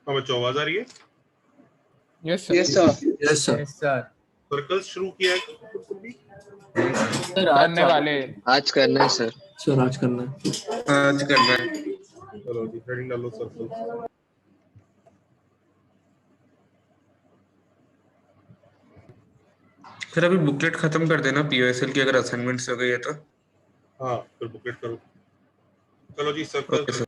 हाँ बच्चों, आवाज आ रही है? Yes sir. Yes sir. Yes sir. Yes sir. Circles शुरू किया है सर करने वाले। आज करना है सर। सर आज करना है। आज करना है। चलो जी, हेडिंग डालो सर्कल्स। सर अभी बुकलेट खत्म कर देना पीओएसएल की, अगर असाइनमेंट्स हो गई है तो। हाँ फिर बुकलेट करो। चलो जी, ओके सर्कल्स। सर।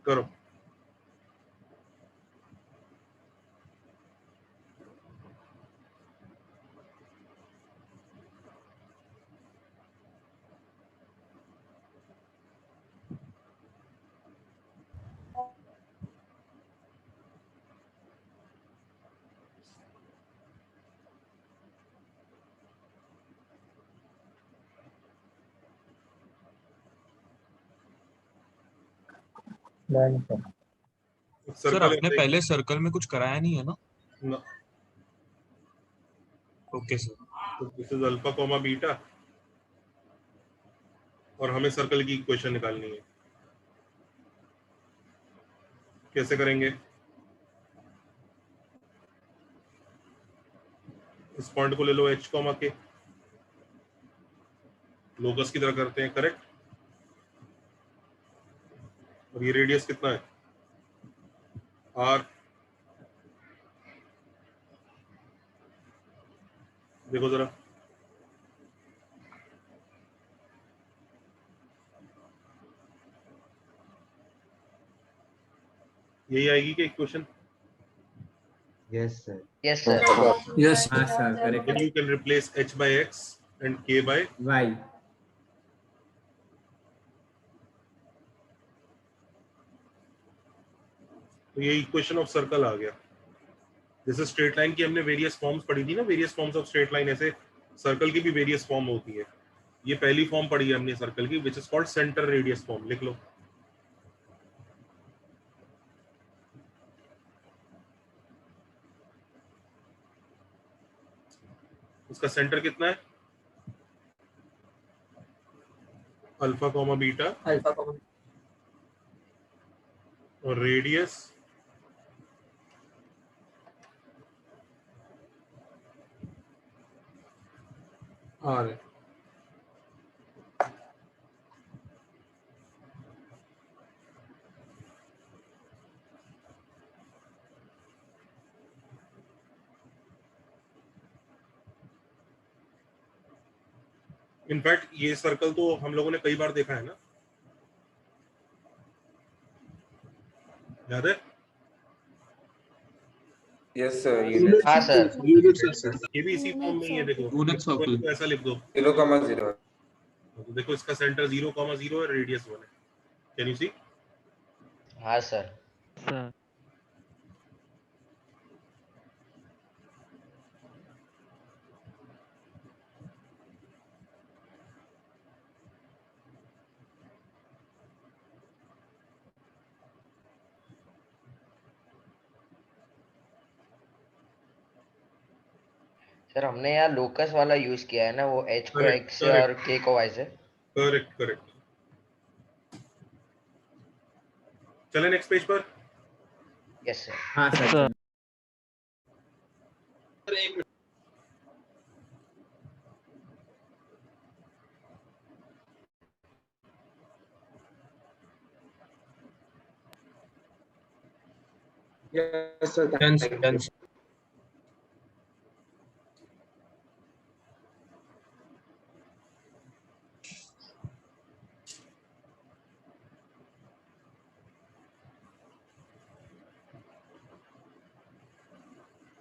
करो। सर आपने पहले सर्कल में कुछ कराया नहीं है ना? ना। Okay sir. तो this is alpha comma beta और हमें सर्कल की इक्वेशन निकालनी है। कैसे करेंगे? इस पॉइंट को ले लो h कॉमा के, लोकस की तरह करते हैं, करेक्ट। और ये रेडियस कितना है? r। देखो जरा, यही आएगी क्या equation? Yes, sir. Yes sir. Yes हाँ sir correct. Then you can replace h by x and k by Why? तो ये इक्वेशन ऑफ सर्कल आ गया। जैसे स्ट्रेट लाइन की हमने वेरियस फॉर्म्स पढ़ी थी ना, various forms of straight line, ऐसे सर्कल की भी वेरियस फॉर्म होती है। ये पहली फॉर्म पढ़ी है हमने सर्कल की, which is called centre radius form. लिख लो। उसका सेंटर कितना है? Alpha comma beta alpha comma और रेडियस आर है। इनफैक्ट ये सर्कल तो हम लोगों ने कई बार देखा है ना, याद है? Yes sir. हाँ सर। ये भी इसी फॉर्म में ही है। देखो यूनिट सर्कल। तो ऐसा लिख दो। 0,0। तो देखो इसका सेंटर 0,0 है, रेडियस 1 है। Can you see? हाँ सर। सर हमने यहाँ लोकस वाला यूज किया है ना, वो h को Correct, x से correct. और k को y से। Correct correct. चले नेक्स्ट पेज पर। Yes sir. हाँ sir. Yes sir. Done sir done sir.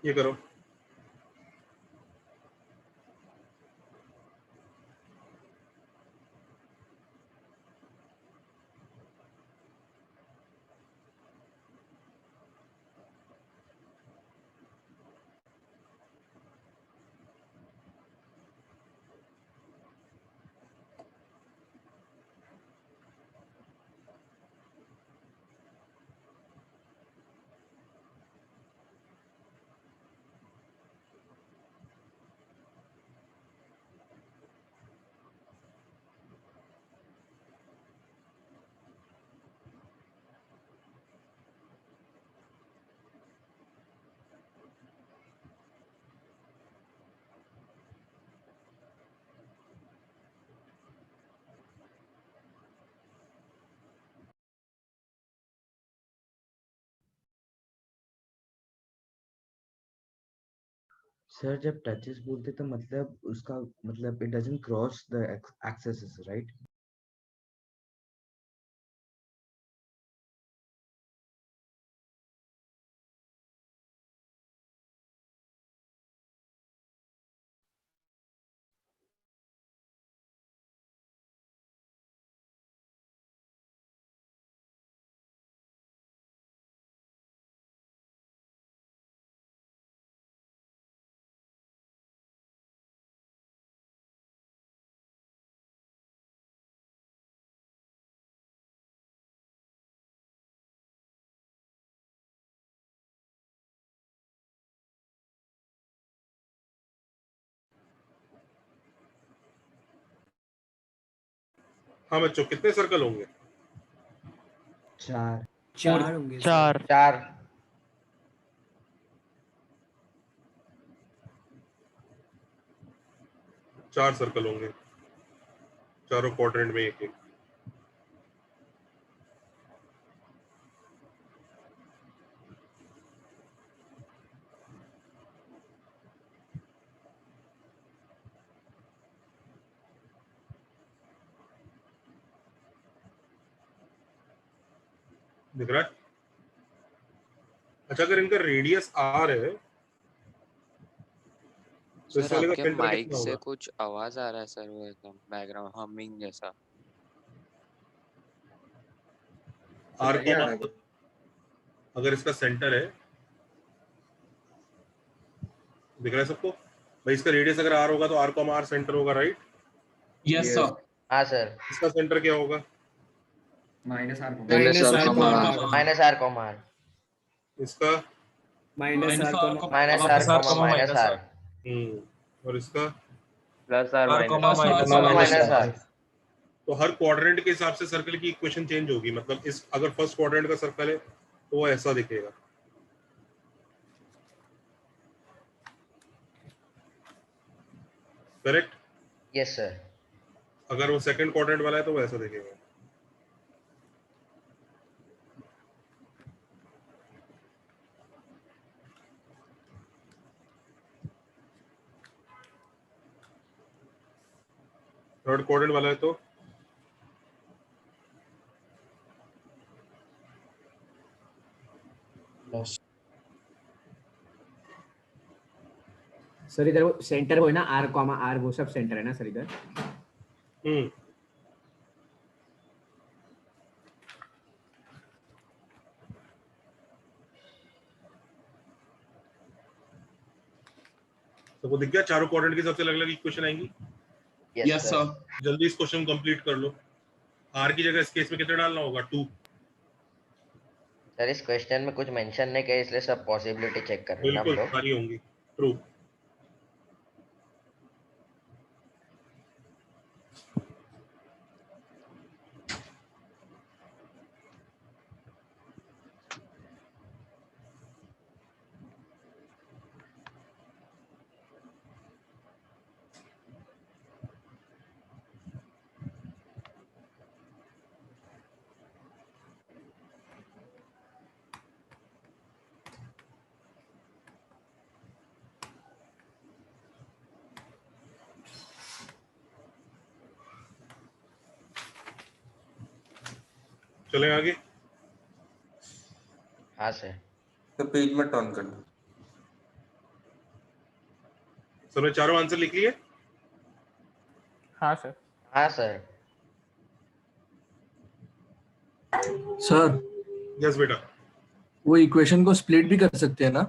ये करो। सर जब टचेस बोलते तो मतलब उसका मतलब it doesn't cross the axis right? हाँ बच्चों, कितने सर्कल होंगे? 4 4 होंगे सर। 4 4 4 सर्कल होंगे, चारों क्वाड्रेंट में एक एक। दिख रहा है? अच्छा, अगर इनका रेडियस आर है तो इस सर वाले का आपके सेंटर माइक कितना से होगा? कुछ आवाज आ रहा है सर, वो एकदम बैकग्राउंड हमिंग जैसा। आर क्या आ कॉमा, रहा है? अगर इसका सेंटर है, दिख रहा है सबको भाई? इसका रेडियस अगर आर होगा तो आर कॉमा आर सेंटर होगा, राइट? Yes sir. हाँ सर, इसका सेंटर क्या होगा? Minus R minus R comma comma R. Minus R comma R, इसका minus R comma minus R minus R comma comma minus minus R, R, और इसका plus R R minus comma minus R. Minus R. तो हर quadrant के हिसाब से circle की equation change होगी। मतलब इस अगर फर्स्ट क्वाड्रेंट का सर्कल है तो वो ऐसा दिखेगा, करेक्ट? Yes sir. अगर वो सेकंड क्वाड्रेंट वाला है तो वो ऐसा दिखेगा। थर्ड क्वाड्रेंट वाला है तो सर इधर वो सेंटर वो है ना, आर कॉमा आर, वो सब सेंटर है ना सर इधर? हम्म तो वो दिख गया? चारों क्वाड्रेंट के सबसे अलग अलग इक्वेशन आएंगी। Yes sir. जल्दी इस क्वेश्चन कंप्लीट कर लो। आर की जगह इस केस में कितना डालना होगा? 2। सर इस क्वेश्चन में कुछ मेंशन नहीं किया, इसलिए सब पॉसिबिलिटी चेक कर रहे हैं ना हम बिल्कुल लोग। सारी होंगी, ट्रू। चलें आगे। हाँ सर। तो पेज में टर्न करना। सबने चारों आंसर लिख लिए? हाँ सर। हाँ सर। सर यस बेटा। वो इक्वेशन को स्प्लिट भी कर सकते हैं ना?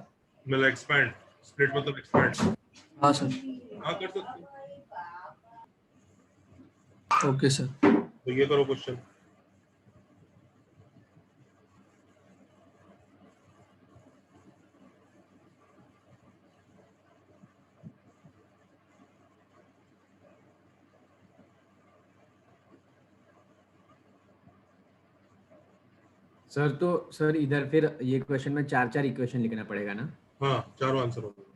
मतलब एक्सपैंड, स्प्लिट मतलब एक्सपैंड। हाँ सर। हाँ कर सकते हो। Okay sir. तो ये करो क्वेश्चन। सर तो सर इधर फिर ये क्वेश्चन में 4 इक्वेशन लिखना पड़ेगा ना? हाँ, चारों आंसर होंगे।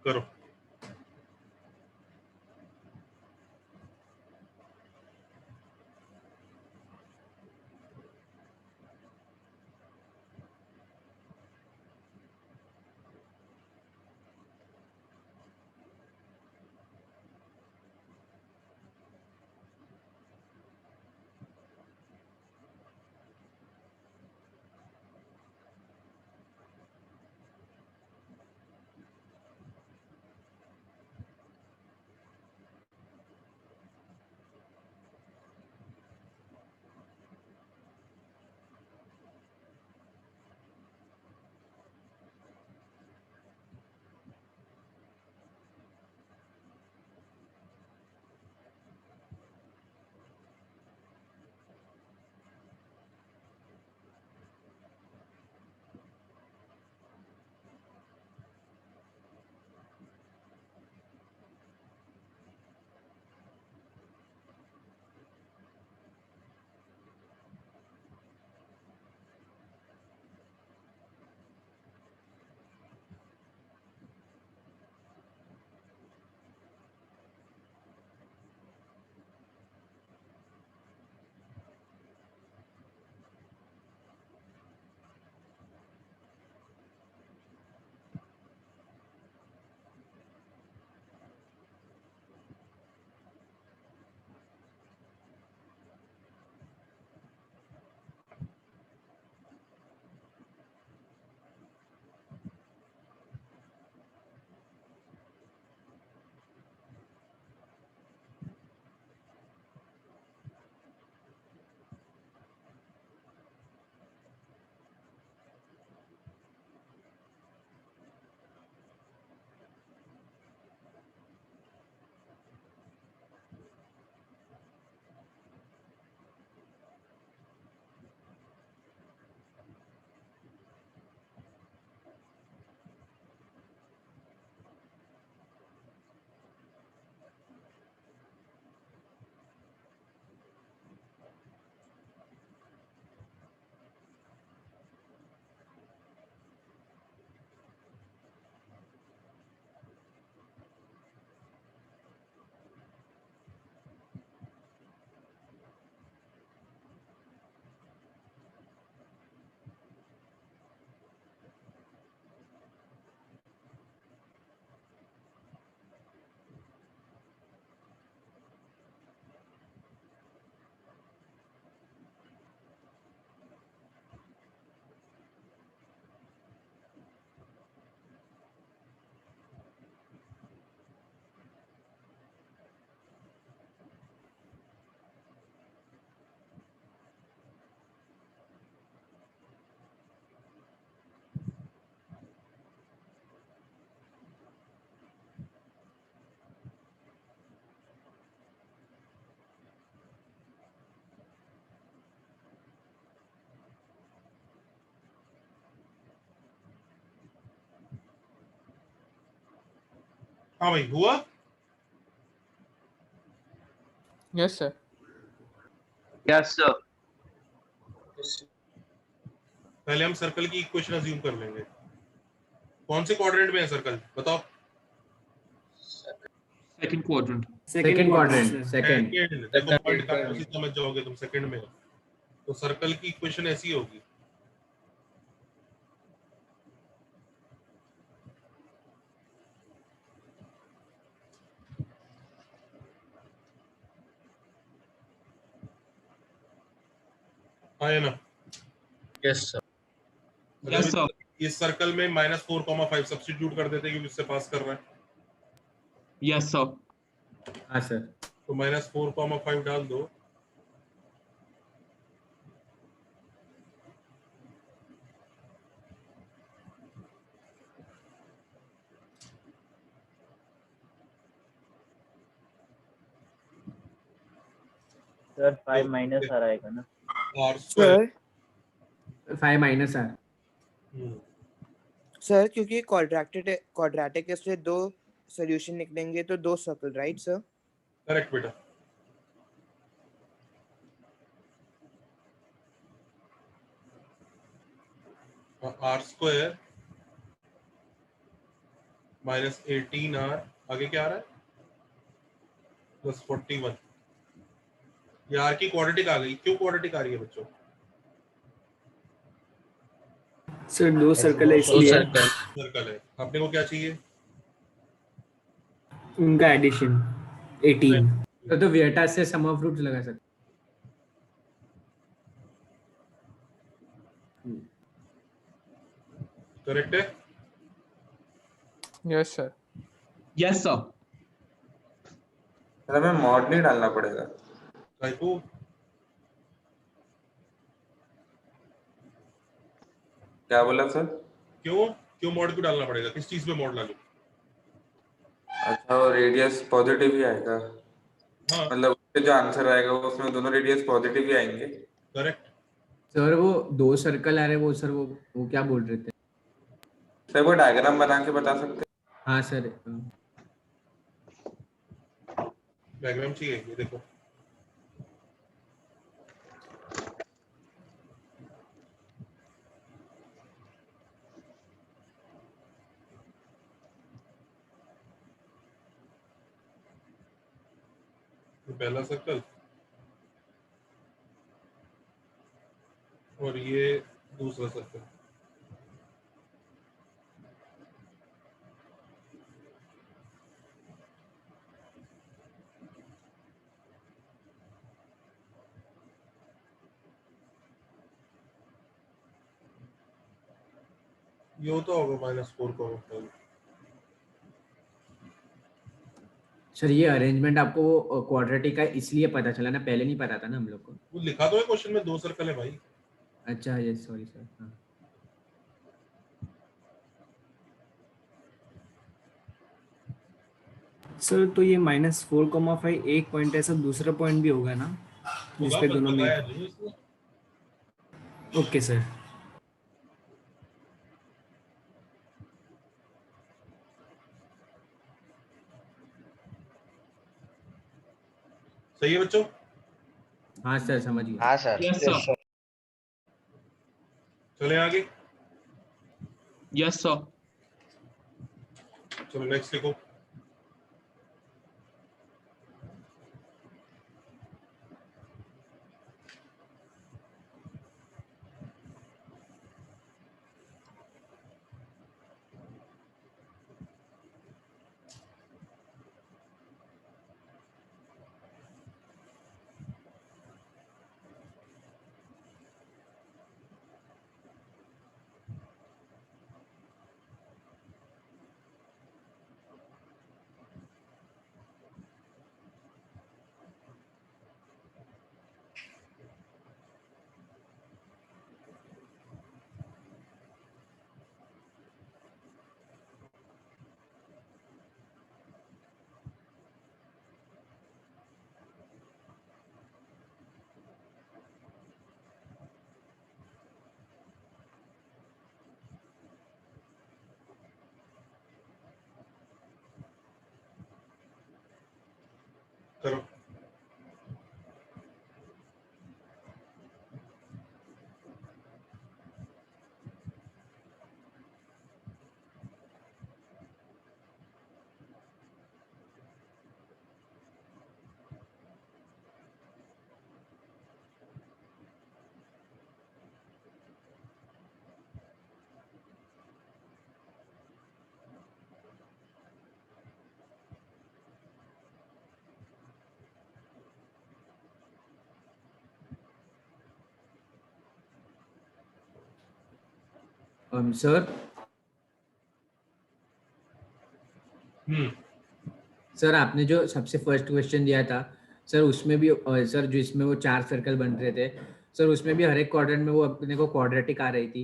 करो। हाँ भाई, हुआ? Yes sir. Yes sir. पहले हम सर्कल की इक्वेशन अज्यूम कर लेंगे। कौन से क्वाड्रेंट में है सर्कल, बताओ? Second quadrant. Second quadrant, second. Second. देखो पॉइंट कहाँ है, समझ जाओगे तुम, सेकंड में हो। तो सर्कल की इक्वेशन ऐसी होगी, आया ना? Yes sir. Yes sir. इस सर्कल में -4,5 सब्स्टिट्यूट कर देते हैं क्योंकि इससे पास कर रहा है। Yes sir. हाँ सर। तो -4,5 डाल दो। सर 5 माइनस आ रहेगा ना? R square. 5 minus r. Sir क्योंकि क्वाड्रेटिक है इसलिए 2 सॉल्यूशन निकलेंगे तो 2 सर्कल, राइट सर? करेक्ट बेटा। आर स्क्वायर -18r, आगे क्या आ रहा है, +41। ये r की क्वाड्रेटिक आ गई। क्यों क्वाड्रेटिक आ रही है बच्चों? सर दो सर्कल है इसलिए सर्कल है। अपने को क्या चाहिए? उनका एडिशन 18। तो वियटा से सम ऑफ रूट्स लगा सकते। करेक्ट है? Yes sir. Yes sir. हमें मॉड नहीं डालना पड़ेगा। टाइपो क्या बोला सर? क्यों क्यों मॉड क्यों डालना पड़ेगा? किस चीज पे मॉड डालूं? अच्छा, वो रेडियस पॉजिटिव ही आएगा, हाँ मतलब उससे जो आंसर आएगा वो उसमें दोनों रेडियस पॉजिटिव ही आएंगे। करेक्ट। सर वो दो सर्कल आ रहे, वो सर वो क्या बोल रहे थे? सर वो डायग्राम बना के बता सकते हैं? हाँ सर। डायग्राम चाहिए? ये देखो, ये पहला सर्कल और ये दूसरा सर्कल। ये होता होगा -4 का होता है। सर ये अरेंजमेंट आपको वो क्वाड्रेटिक का इसलिए पता चला ना, पहले नहीं पता था ना हम लोग को। वो लिखा तो है क्वेश्चन में, 2 सर्कल है भाई। अच्छा ये सॉरी सर। हाँ सर तो ये -4,5 एक पॉइंट है सर, दूसरा पॉइंट भी होगा ना होगा, जिसपे पर दोनों में? बताया नहीं इसने। Okay sir. सही है बच्चों? हाँ सर समझ गया। हाँ सर। Yes sir. चले आगे। Yes sir. चलो नेक्स्ट लिखो। करो। सर सर आपने जो सबसे फर्स्ट क्वेश्चन दिया था सर, उसमें भी सर जो इसमें वो 4 सर्कल बन रहे थे सर, उसमें भी हर एक क्वाड्रेंट में वो अपने को क्वाड्रेटिक आ रही थी,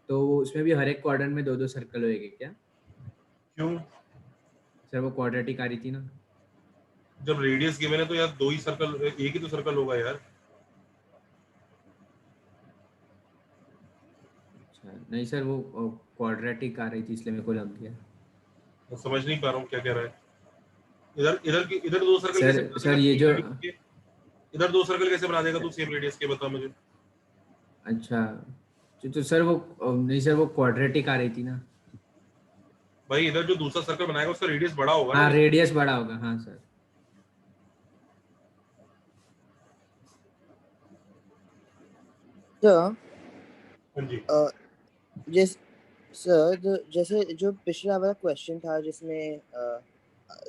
तो उसमें भी हर एक क्वाड्रेंट में 2-2 सर्कल होएंगे क्या? क्यों? सर वो क्वाड्रेटिक आ रही थी ना। जब रेडियस गिवन है तो यार 2 ही सर्कल, एक ही तो सर्कल होगा यार। अच्छा नहीं सर, वो क्वाड्रेटिक आ रही थी इसलिए मेरे को लग गया। मैं समझ नहीं पा रहा हूँ क्या कह रहा है। इधर 2 सर्कल सर कैसे सर ये जो इधर 2 सर्कल कैसे बना देगा तू सेम रेडियस के? बता मुझे। अच्छा तो सर वो नहीं सर, वो क्वाड्रेटिक आ रही थी ना। भाई इधर जो दूसरा सर्कल बनाएगा उसका रेडियस बड़ा होगा हाँ ना। रेडियस बड़ा होगा, हाँ सर। तो हाँ जी। जिस सर जैसे जो पिछला वाला क्वेश्चन था जिसमें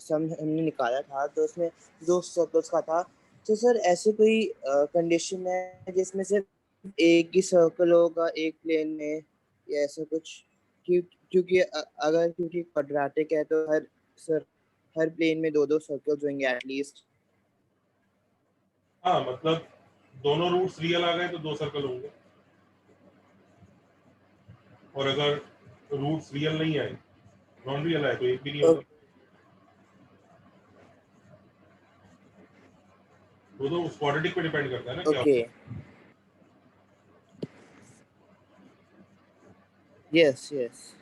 सम हमने निकाला था तो उसमें 2 सर्कल्स का था, तो सर ऐसे कोई कंडीशन है जिसमें सिर्फ एक ही सर्कल होगा एक प्लेन में या ऐसा कुछ? क्योंकि क्योंकि क्वाड्रेटिक है तो हर प्लेन में 2-2 सर्कल्स होंगे एटलीस्ट। हाँ मतलब दोनों रूट्स रियल आ गए तो 2 सर्कल होंगे, और अगर रूट्स रियल नहीं आए, नॉन रियल आए, तो एक भी नहीं होगा। वो तो उस क्वाड्रेटिक पे डिपेंड करता है ना क्या ओके, यस यस।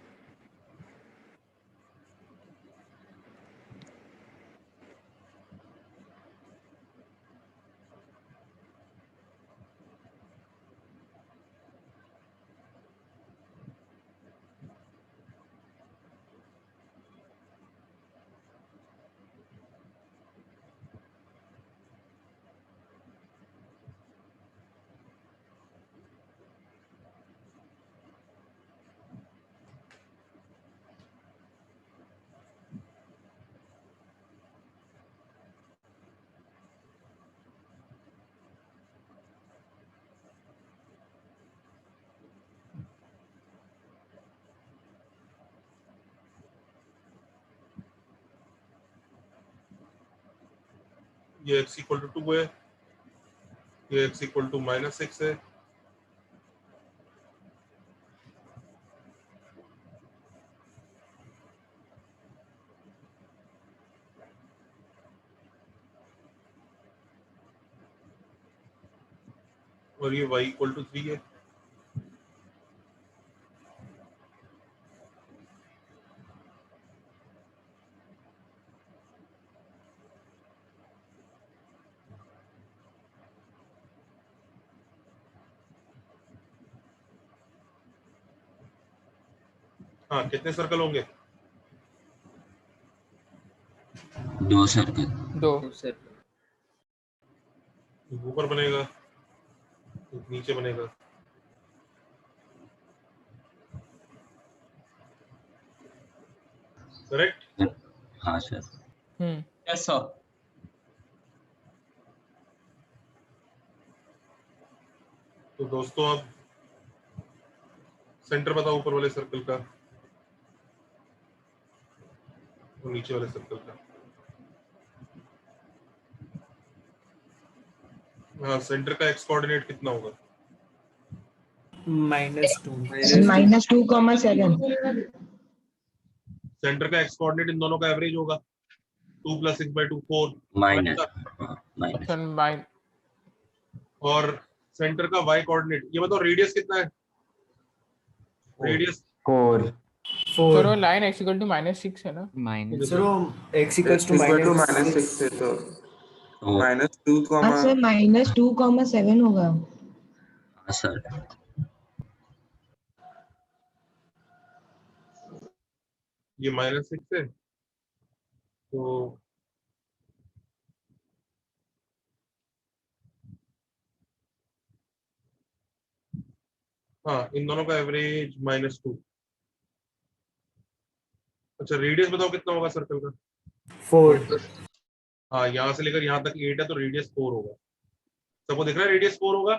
ये x इक्वल टू 2 है, ये x इक्वल टू -6 है, और ये y इक्वल टू 3 है। हाँ कितने सर्कल होंगे? 2 सर्कल। 2 ऊपर बनेगा, नीचे बनेगा। करेक्ट? हाँ सर। Yes sir. तो दोस्तों अब सेंटर बताओ ऊपर वाले सर्कल का और नीचे वाले सर्कल का। हाँ सेंटर का x कोऑर्डिनेट कितना होगा? -2 सेंटर का x कोऑर्डिनेट इन दोनों का एवरेज होगा, 2 + 6/2 4। माइनस। माइनस। और सेंटर का y कोऑर्डिनेट, ये बताओ रेडियस कितना है? रेडियस 4 सर वो लाइन x इक्वल टू -6 है ना। सर वो x इक्वल्स टू -6 है तो -2, हाँ सर -2,7 होगा। हाँ सर। ये -6 है तो हाँ इन दोनों का एवरेज -2। अच्छा रेडियस बताओ कितना होगा सर्कल का? 4। हाँ यहाँ से लेकर यहाँ तक 8 है तो रेडियस 4 होगा। सबको दिख रहा है रेडियस 4 होगा?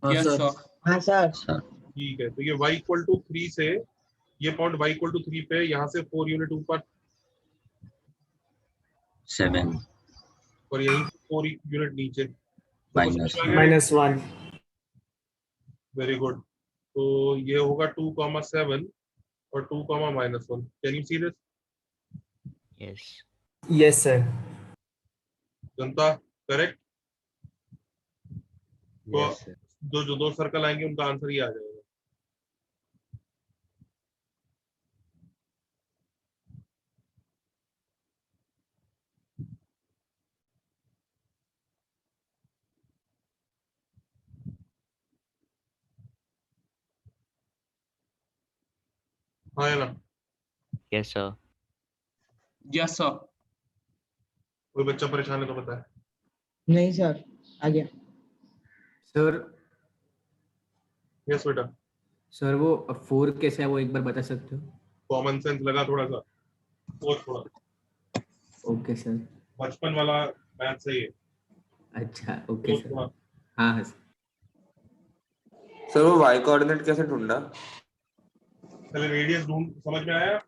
Yes sir. हाँ सर। ठीक है, तो ये y इक्वल टू 3 से ये पॉइंट y इक्वल टू 3 पे यहाँ से 4 यूनिट ऊपर 7 और यहीं 4 यूनिट नीचे। -1। Very good. तो ये होगा 2,7 और 2,-1। Can you see this? Yes. Yes sir. Janata correct? तो Yes, sir. जो 2 सर्कल आएंगे उनका आंसर ये आ जाएगा। हाँ है ना? Yes sir. Yes sir. कोई बच्चा परेशान है तो बताए। नहीं सर, आ गया सर। यस बेटा। सर वो 4 कैसे है वो एक बार बता सकते हो? कॉमन सेंस लगा थोड़ा सा और थोड़ा। Okay sir. बचपन वाला मैथ सही है। अच्छा ओके तो सर। थोड़ा हाँ हाँ सर। सर वो y कोऑर्डिनेट कैसे ढूंढा? पहले रेडियस ढूंढ, समझ में आया?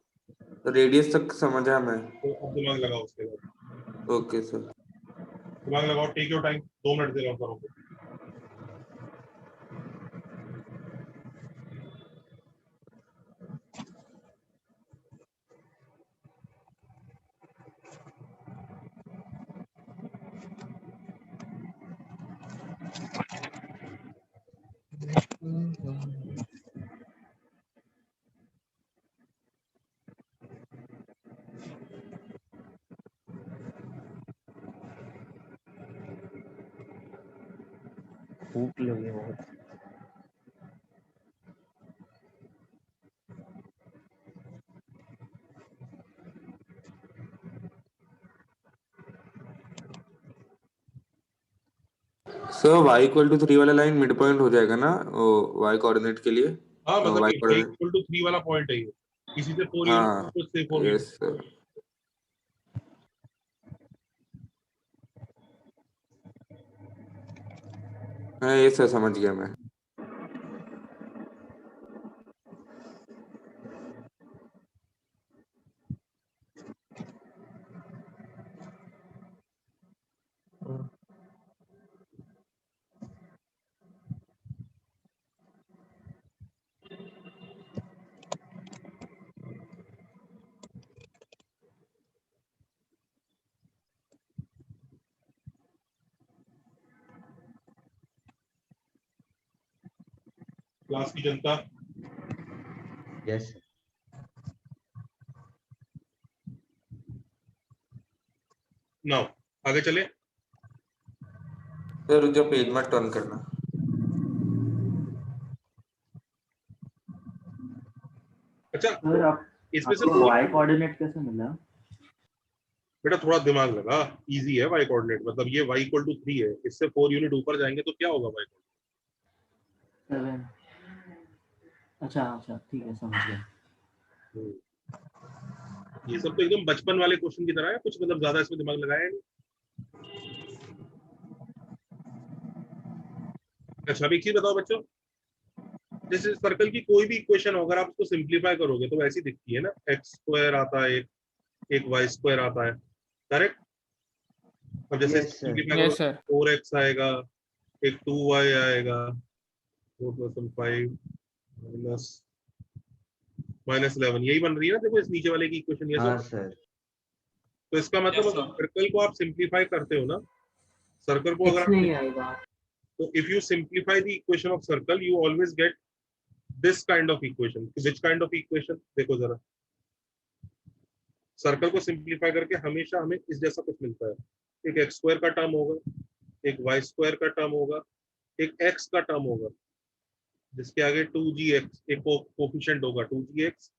रेडियस तक समझा मैं। तो अब दिमाग लगाओ उसके बाद। Okay sir. दिमाग लगाओ, टेक योर टाइम, 2 मिनट दे रहा हूँ करो। भूख लगी बहुत। सर y इक्वल टू 3 वाला लाइन मिड पॉइंट हो जाएगा ना वो y कोऑर्डिनेट के लिए? हाँ मतलब y y coordinate. Equal to 3 वाला पॉइंट है ये। इसी से 4 हाँ यूनिट, कुछ से 4 यूनिट। Yes sir. हाँ ये सर समझ गया मैं। क्लास की जनता, यस नाउ आगे चले। सर जो पेज में टर्न करना। अच्छा सर आप इसमें से आपको y कोऑर्डिनेट कैसे मिला? बेटा थोड़ा दिमाग लगा, इजी है y कोऑर्डिनेट। मतलब ये y इक्वल टू 3 है, इससे 4 यूनिट ऊपर जाएंगे तो क्या होगा y कोऑर्डिनेट? 7। अच्छा ठीक है, समझ गया। ये सब तो एकदम बचपन वाले क्वेश्चन की तरह है, कुछ मतलब ज्यादा इसमें दिमाग लगाया नहीं। अच्छा अब एक चीज बताओ बच्चों, जैसे सर्कल की कोई भी इक्वेशन हो, अगर आप उसको सिंप्लीफाई करोगे तो ऐसी दिखती है ना, एक्स स्क्वायर आता है, एक वाई स्क्वायर आता है, करेक्ट? अब जैसे यस सर। सिंप्लीफाई करो, यस सर। 4x आएगा, एक 2y आएगा, 4 + 5 -11, यही बन रही है ना। देखो इस नीचे वाले की इक्वेशन, ये हाँ सब। सर। तो इसका मतलब Yes, अगर sir. सर्कल को आप सिंप्लीफाई करते हो ना, सर्कल को अगर एक्स आप, नहीं आएगा। तो if you simplify the equation of circle you always get this kind of equation. Which kind of equation? देखो जरा, सर्कल को सिंप्लीफाई करके हमेशा हमें इस जैसा कुछ मिलता है। एक एक्स स्क्वायर का टर्म होगा, एक वाई स्क्वायर का टर्म होगा, एक एक्स का टर्म होगा, जिसके आगे 2gx एक कोफिशिएंट होगा 2gx,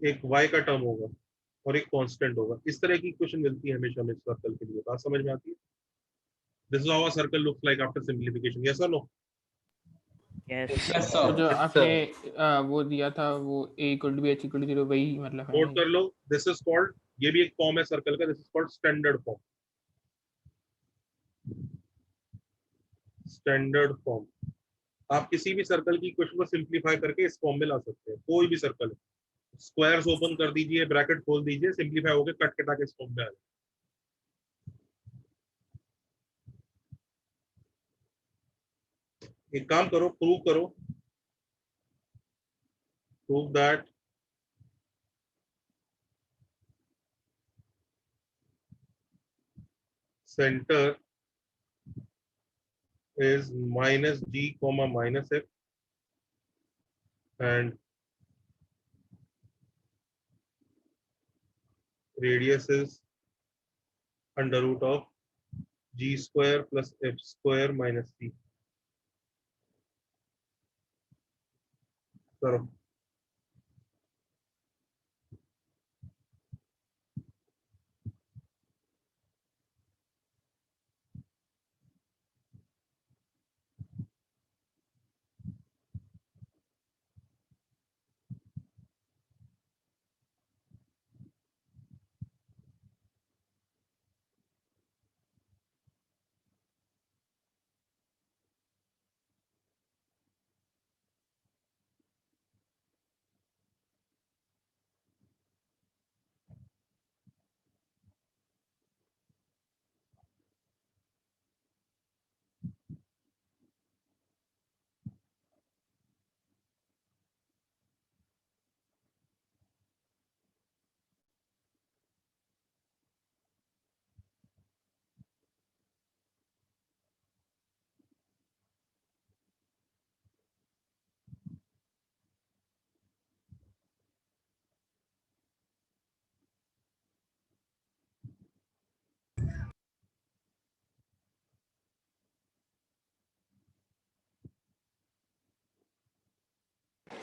एक y का टर्म होगा और एक कांस्टेंट होगा। इस तरह की इक्वेशन मिलती है हमेशा हमें सर्कल के लिए। बात समझ में आती है? This is how a circle looks like after simplification. Yes और no? Yes yes sir. Sir. जो आपने वो दिया था वो a equal to b h equal to 0, वही मतलब है नोट ना? कर लो, दिस इज कॉल्ड, ये भी एक फॉर्म है सर्कल का, this is called standard form. Standard form. आप किसी भी सर्कल की इक्वेशन को सिंप्लीफाई करके इस फॉर्म में ला सकते हैं। कोई भी सर्कल है, स्क्वायर्स ओपन कर दीजिए, ब्रैकेट खोल दीजिए, सिंप्लीफाई होकर कट कटा के इस फॉर्म में आ जाए। एक काम करो, प्रूव करो, prove that center is -g, -f, and radius is √of g square plus f square minus c. करो।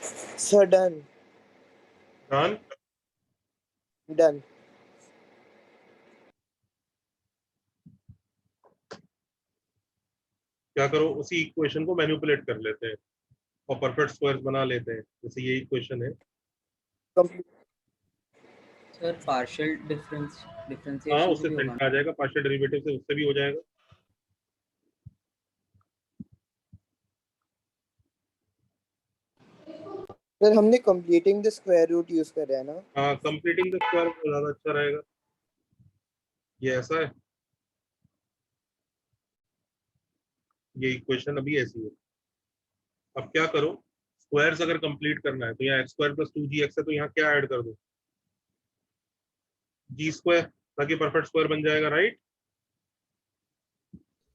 Sir done done. डन। क्या करो, उसी इक्वेशन को मैनिपुलेट कर लेते हैं और परफेक्ट स्क्वायर्स बना लेते हैं। जैसे ये इक्वेशन है, सर पार्शियल हाँ डिफरेंशिएशन उससे भी होगा सेंटर आ जाएगा, पार्शियल डेरिवेटिव से उससे भी हो जाएगा। सर हमने completing the square root use कर रहे हैं ना? हाँ, कंप्लीटिंग द स्क्वायर ज्यादा अच्छा रहेगा। ये ऐसा है, ये इक्वेशन अभी ऐसी है। अब क्या करो, स्क्वायर्स अगर कंप्लीट करना है तो यहाँ एक्स स्क्वायर प्लस 2gx है, तो यहाँ क्या ऐड कर दो, जी स्क्वायर, ताकि परफेक्ट स्क्वायर बन जाएगा। राइट,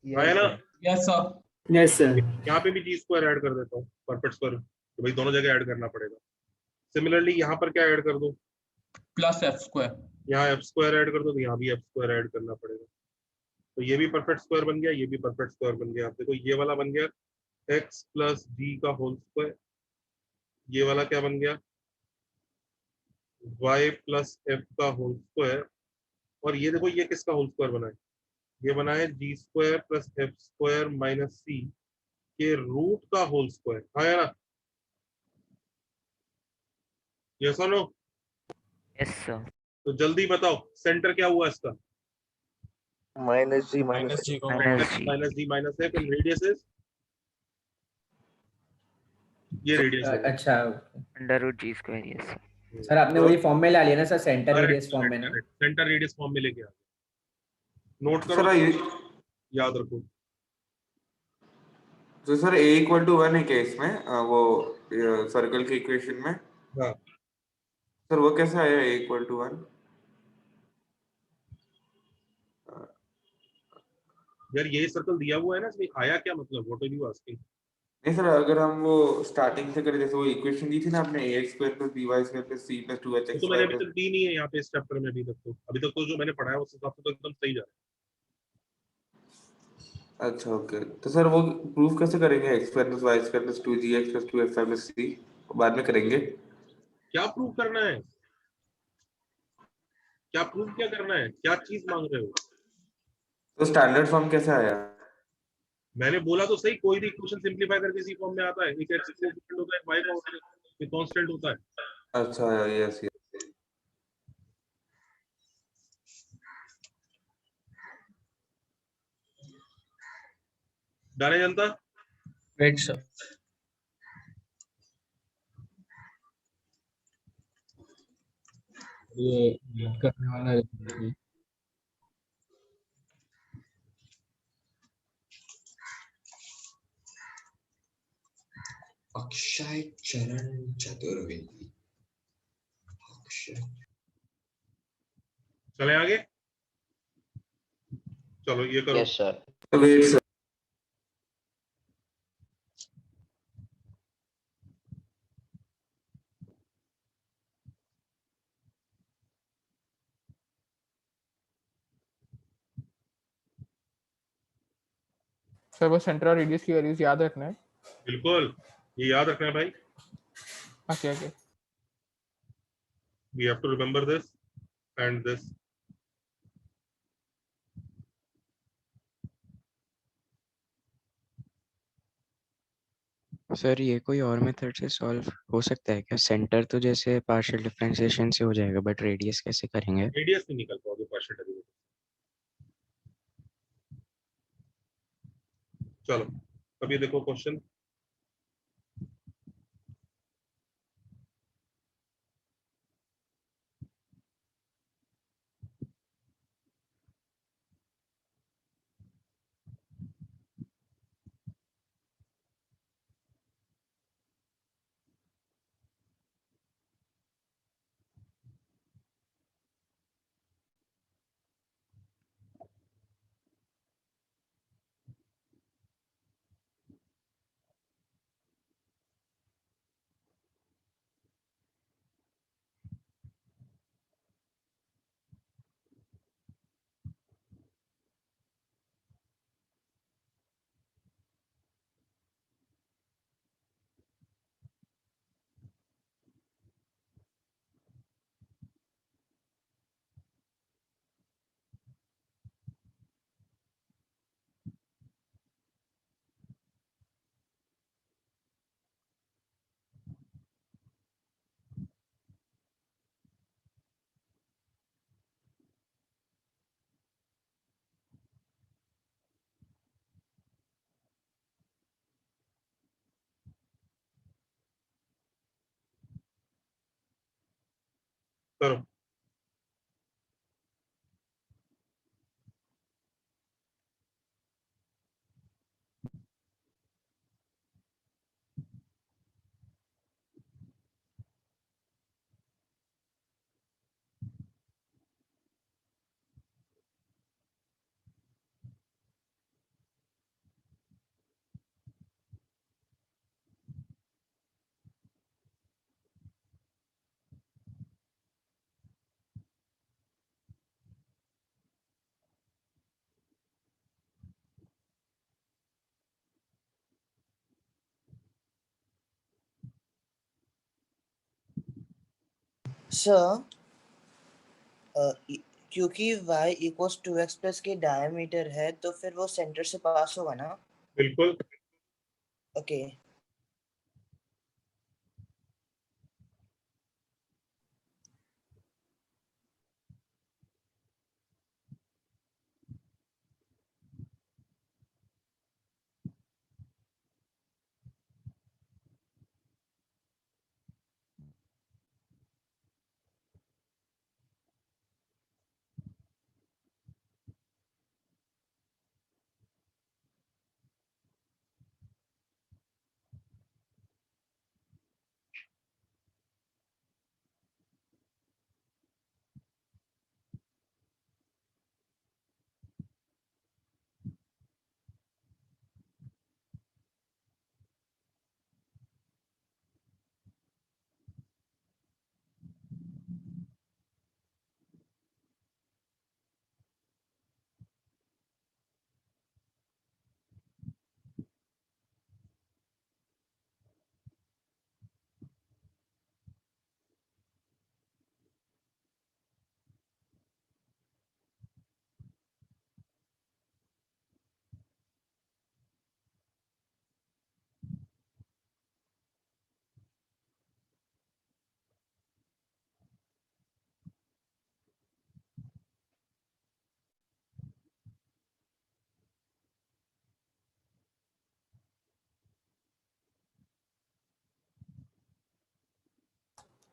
है ना? Yes sir. Yes sir. यहाँ पे भी जी स्क्वायर ऐड कर देता हूँ, परफेक्ट स्क्वायर, तो भाई दोनों जगह ऐड करना पड़ेगा। सिमिलरली यहाँ पर क्या ऐड कर दो, प्लस एफ स्क्वायर। यहाँ एफ स्क्वायर ऐड कर दो, तो यहाँ भी एफ स्क्वायर ऐड करना पड़ेगा। तो ये भी परफेक्ट स्क्वायर बन गया, ये भी परफेक्ट स्क्वायर बन गया। आप देखो ये वाला बन गया एक्स प्लस जी का होल स्क्वायर, ये वाला क्या बन गया, y प्लस एफ का होल स्क्वायर, और ये देखो ये किसका होल स्क्वायर बना है, ये बना है G square plus F square minus C के रूट का होल स्क्वायर। हाँ या ना? यस और नो? Yes sir. तो जल्दी बताओ सेंटर क्या हुआ इसका, माइनस जी माइनस जी का minus g minus f, and radius is, ये रेडियस है। अच्छा under root g square. Yes sir. Sir आपने वही फॉर्म में ला लिया ना सर, सेंटर रेडियस फॉर्म में ना? सेंटर रेडियस फॉर्म में लेके आ, नोट सर करो, ये याद रखो। तो सर a इक्वल टू 1 है क्या इसमें, वो सर्कल के इक्वेशन में? हाँ, सर वो कैसे आया a इक्वल टू 1? यार ये सर्कल दिया हुआ है ना, इसमें आया क्या मतलब, व्हाट आर यू आस्किंग? नहीं सर, अगर हम वो स्टार्टिंग से करें, जैसे वो इक्वेशन दी थी ना आपने, ax square plus by square plus c plus 2hx तो मैंने अभी स्क्वायर। तक दी नहीं है यहाँ पे इस चैप्टर में, अभी तक तो जो मैंने पढ़ा है उस हिसाब से तो एकदम सही जा रहा अच्छा ओके, तो सर वो प्रूफ कैसे करेंगे, x square plus y square plus 2gx plus 2fy plus c? बाद में करेंगे। है। क्या प्रूव करना है, क्या प्रूव क्या करना है, क्या चीज मांग रहे हो? तो स्टैंडर्ड फॉर्म कैसे आया? मैंने बोला तो सही, कोई भी इक्वेशन सिंपलीफाई करके इसी फॉर्म में आता है, एक एक्स का कोएफिशिएंट होता है, एक वाई का होता है, एक कांस्टेंट होता है। अच्छा यस यस। डाले जनता, वेट सर। ये करने वाला है। अक्षय चरण चतुर्वेदी। चले आगे, चलो ये करो। Yes sir. Wait sir, sir वो सेंटर और रेडियस की वैल्यूज याद रखना है। बिल्कुल, ये याद रखना है भाई, okay okay. we have to remember this and this. Sir ये कोई और मेथड से सॉल्व हो सकता है क्या? सेंटर तो जैसे पार्शियल डिफरेंशिएशन से हो जाएगा, बट रेडियस कैसे करेंगे? रेडियस नहीं निकल पाओगे पार्शियल डेरिवेटिव। चलो अब ये देखो क्वेश्चन, करो। सर क्योंकि y इक्वल्स 2x प्लस के डायमीटर है तो फिर वो सेंटर से पास होगा ना? बिल्कुल। ओके।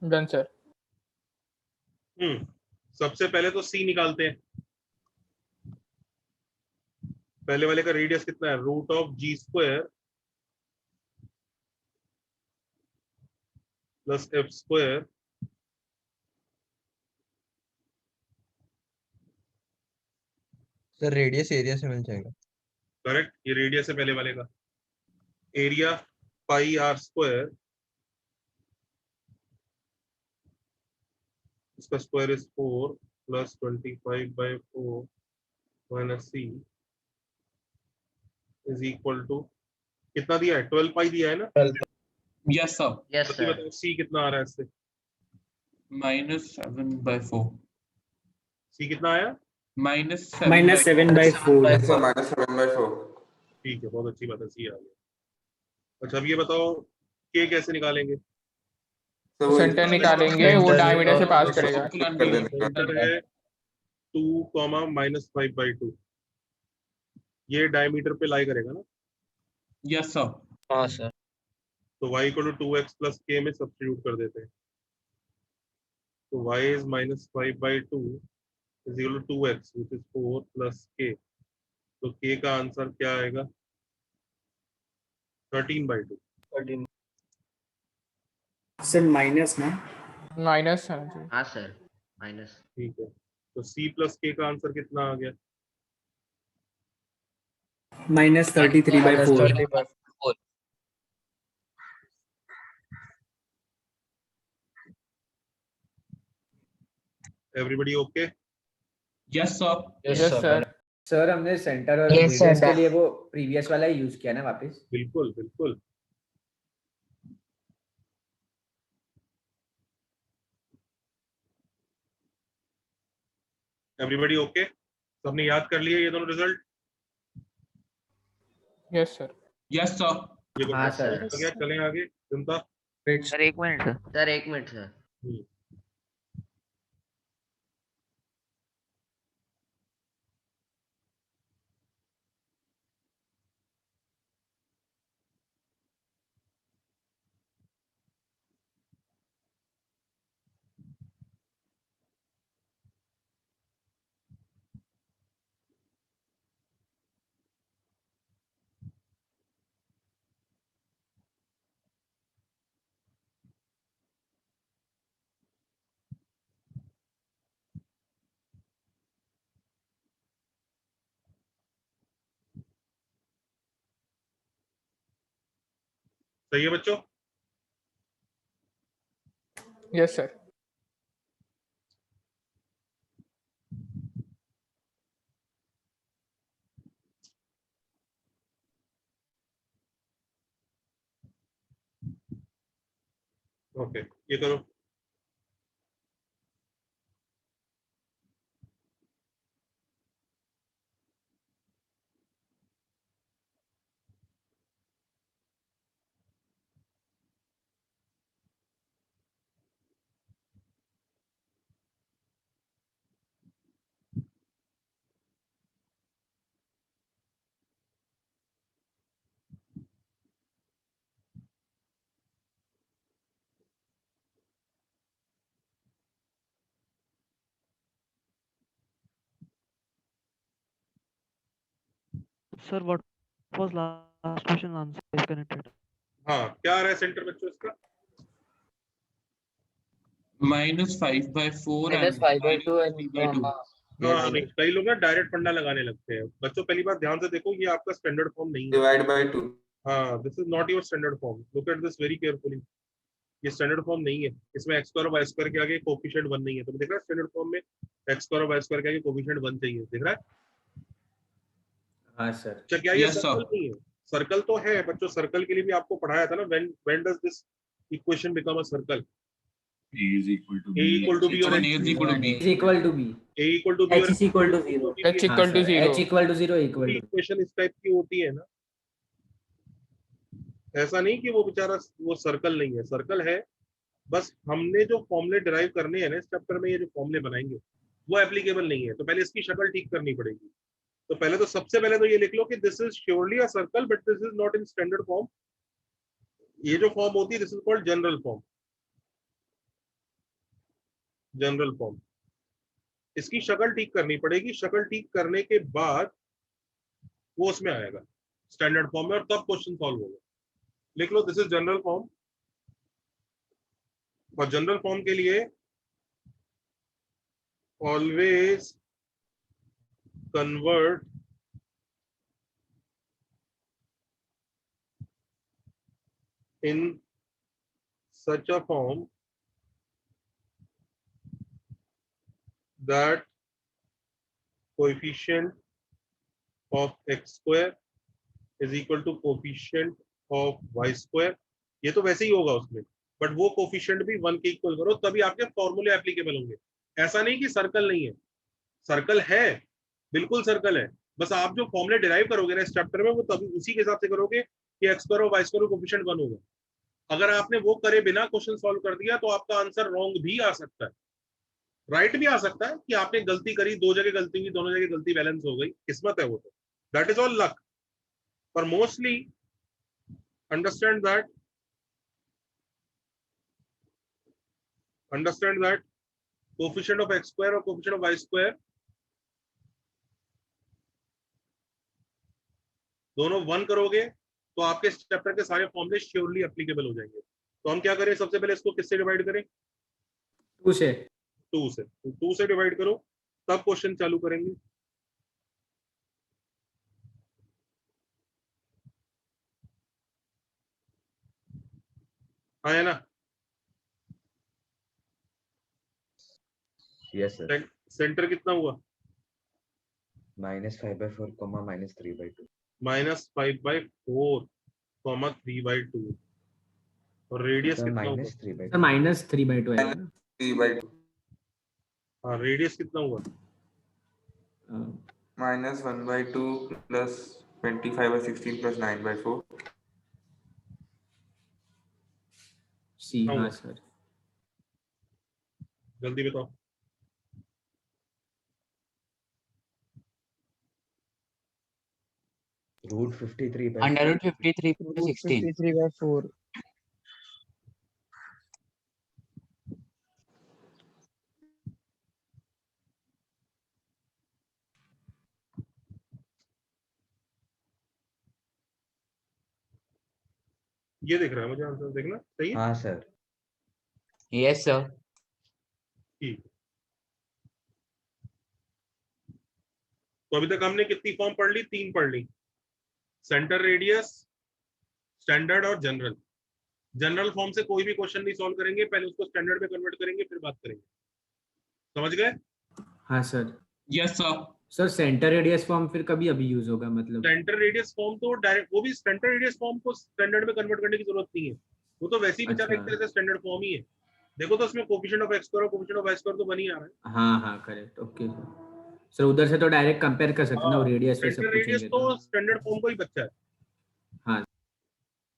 Done sir. सबसे पहले तो सी निकालते हैं। पहले वाले का रेडियस कितना है? Root of g square plus F square sir radius area से मिल जाएगा। करेक्ट, ये रेडियस है पहले वाले का। एरिया पाई आर स्क्वायर, इसका square is 4 plus 25/4 minus c is equal to कितना दिया है? 12 पाई दिया है ना? Yes sir. यस जल्दी सर। बताओ सी कितना आ रहा है इससे? -7/4। सी कितना आया? -7/4। सर -7/4। ठीक है, बहुत अच्छी बात है, सी आ गया। अच्छा अब ये बताओ के कैसे निकालेंगे? तो वो सेंटर निकालेंगे, वो डायमीटर से पास करेगा। कर देना। सेंटर है 2, -5/2, ये डायमीटर पे लाई करेगा ना? Yes sir. हाँ सर। तो y को 2x प्लस k में सब्स्टिट्यूट कर देते हैं। तो y is -5/2 is equal to 2x which is 4 plus k। तो k का आंसर क्या आएगा? 13/2। सर माइनस ना? माइनस है जी। हाँ सर माइनस। ठीक है, तो c प्लस k का आंसर कितना आ गया? -33/4। Everybody okay? Yes sir. Yes sir. Sir हमने सेंटर और Yes, sir, रेडियस के done. लिए वो प्रीवियस वाला ही यूज किया ना वापस। बिल्कुल बिल्कुल। Everybody okay? सबने याद कर लिया ये दोनों result? Yes sir. Yes sir. ये हाँ तो सर। हो गया, चलें आगे। जनता सर एक मिनट सर, एक मिनट सर। सही है बच्चों? Yes sir. ओके, ये करो। Sir, what was last question? Answer is connected. हाँ, क्या आ रहा है सेंटर बच्चों इसका? -5/4 माइनस and 5/2 -3/2. हाँ, नहीं, कई लोग ना डायरेक्ट फंडा लगाने लगते हैं। बच्चों पहली बात ध्यान से देखो, ये आपका स्टैंडर्ड फॉर्म नहीं है। Divide by 2। हाँ, this is not your standard form, look at this very carefully. ये स्टैंडर्ड फॉर्म नहीं है, इसमें x स्क्वायर और y स्क्वायर के आगे कोफिशिएंट 1 नहीं है। तो देख रहा है स्टैंडर्ड फॉर्म में x स्क्वायर और y स्क्वायर के आगे कोफिशिएंट 1 चाहिए, देख रहा है? हाँ सर। अच्छा, क्या ये Yes, सर्कल sir. नहीं है? सर्कल तो है बच्चों, सर्कल के लिए भी आपको पढ़ाया था ना, when does this equation become a circle? A is equal to a equal to b H और one A is equal to B. is equal to b, a equal to b और H is equal to 0. h हाँ equal to sir, zero. h equal to 0 equal to equation इस type की होती है ना। ऐसा नहीं कि वो बेचारा वो सर्कल नहीं है, सर्कल है। बस हमने जो फॉर्मूले डिराइव करने हैं ना इस चैप्टर में, ये जो फॉर्मूले बनाएंगे वो एप्लीकेबल नहीं है, तो पहले इसकी शक्ल ठीक करनी पड़ेगी। तो पहले तो सबसे पहले तो ये लिख लो कि this is surely a circle but this is not in standard form. ये जो फॉर्म होती है this is called general form. General form, इसकी शक्ल ठीक करनी पड़ेगी। शक्ल ठीक करने के बाद वो उसमें आएगा स्टैंडर्ड फॉर्म में, और तब क्वेश्चन सॉल्व होगा। लिख लो दिस इज जनरल फॉर्म, और जनरल फॉर्म के लिए always convert in such a form that coefficient of x square is equal to coefficient of y square। ये तो वैसे ही होगा उसमें, बट वो कोफिशिएंट भी 1 के इक्वल करो, तभी आपके फॉर्मूले एप्लीकेबल होंगे। ऐसा नहीं कि सर्कल नहीं है, सर्कल है, बिल्कुल सर्कल है। बस आप जो फॉर्मूले डिराइव करोगे ना इस चैप्टर में, वो तभी उसी के हिसाब से करोगे कि एक्स स्क्वायर और वाई स्क्वायर कोफिशिएंट 1 होगा। अगर आपने वो करे बिना क्वेश्चन सॉल्व कर दिया तो आपका आंसर रॉन्ग भी आ सकता है, राइट भी आ सकता है कि आपने गलती करी, 2 जगह गलती हुई, दोनों जगह गलती बैलेंस हो गई, किस्मत है वो तो, दैट इज ऑल लक। पर mostly understand that coefficient of x square और कोफिशिएंट ऑफ वाई स्क्वायर दोनों 1 करोगे तो आपके चैप्टर के सारे फॉर्मूले श्योरली एप्लीकेबल हो जाएंगे। तो हम क्या करें, सबसे पहले इसको किससे डिवाइड करें? 2 से। 2 से, तो 2 से डिवाइड करो, तब क्वेश्चन चालू करेंगे। हाँ है ना? Yes sir. सेंटर कितना हुआ? -5/4, -3/2। -5/4, 3/2। और रेडियस सर कितना हुआ? -3/2। सर -3/2 आएगा ना। 3/2। हाँ, रेडियस कितना हुआ? -1/2 प्लस 25/16 प्लस 9/4। सी। हाँ सर। जल्दी बताओ। √53/4। Under root 53 16 53/4। ये देख रहा है मुझे आंसर, देखना सही है? हाँ सर। Yes sir. ठीक। तो अभी तक हमने कितनी फॉर्म पढ़ ली? 3 पढ़ ली, सेंटर, रेडियस, स्टैंडर्ड और जनरल। जनरल फॉर्म से कोई भी क्वेश्चन नहीं सॉल्व करेंगे, पहले उसको स्टैंडर्ड में कन्वर्ट करेंगे, फिर बात करेंगे। समझ गए? हाँ sir. Yes sir. Sir centre radius form फिर कभी अभी यूज होगा मतलब? सेंटर रेडियस फॉर्म तो डायरेक्ट, वो भी सेंटर रेडियस फॉर्म को स्टैंडर्ड में कन्वर्ट करने की जरूरत नहीं है, वो तो वैसे ही बेचारा एक अच्छा। तरह से स्टैंडर्ड फॉर्म ही है। देखो तो उसमें कोएफिशिएंट ऑफ एक्स स्क्वायर और कोएफिशिएंट ऑफ वाई स्क्वायर तो बन ही आ रहा है। हाँ हाँ करेक्ट, ओके सर। उधर से तो डायरेक्ट कंपेयर कर सकते हैं ना, रेडियस पे सब सेंटर रेडियस पूछेंगे तो स्टैंडर्ड फॉर्म का ही बच्चा है। हाँ।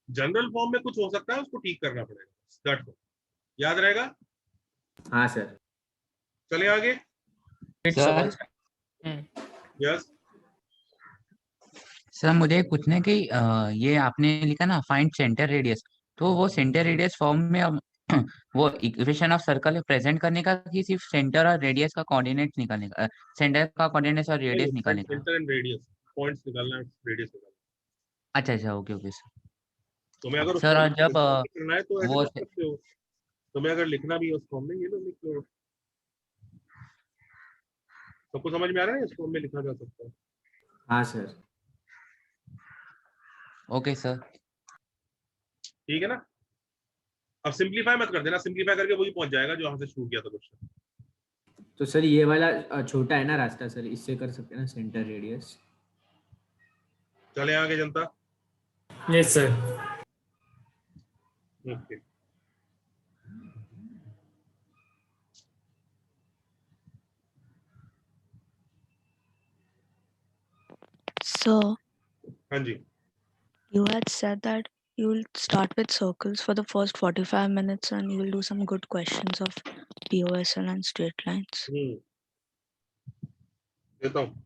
जनरल फॉर्म में कुछ हो सकता है, उसको ठीक करना पड़ेगा। That's all. याद रहेगा? हाँ सर। चले आगे। सर यस सर मुझे पूछना है कि ये आपने लिखा ना फाइंड सेंटर रेडियस, तो वो सेंटर रेडियस फॉर्म में अब वो इक्वेशन ऑफ सर्कल प्रेजेंट करने का कि सिर्फ सेंटर और रेडियस का कोऑर्डिनेट निकालने का, सेंटर का कोऑर्डिनेट और रेडियस निकालने का? सेंटर एंड रेडियस, पॉइंट्स निकालना है, रेडियस निकालना। अच्छा अच्छा, ओके ओके सर। तुम्हें अगर सर और जब करना है तो ऐसे वो कर सकते हो। तुम्हें अगर लिखना भी है उस फॉर्म में, ये लो लिख लो। सबको समझ में आ रहा है? इस फॉर्म में लिखा जा सकता है। हाँ सर। Okay sir. ठीक है ना? अब सिंपलीफाई मत कर देना, सिंपलीफाई करके वही पहुंच जाएगा जो यहाँ से शुरू किया था क्वेश्चन। तो सर ये वाला छोटा है ना रास्ता सर, इससे कर सकते हैं ना सेंटर रेडियस? चले आगे जनता। Yes sir. ओके So, हाँ जी। you had said that you'll start with circles for the first 45 minutes and you'll do some good questions of POSL and straight lines. देता हूँ।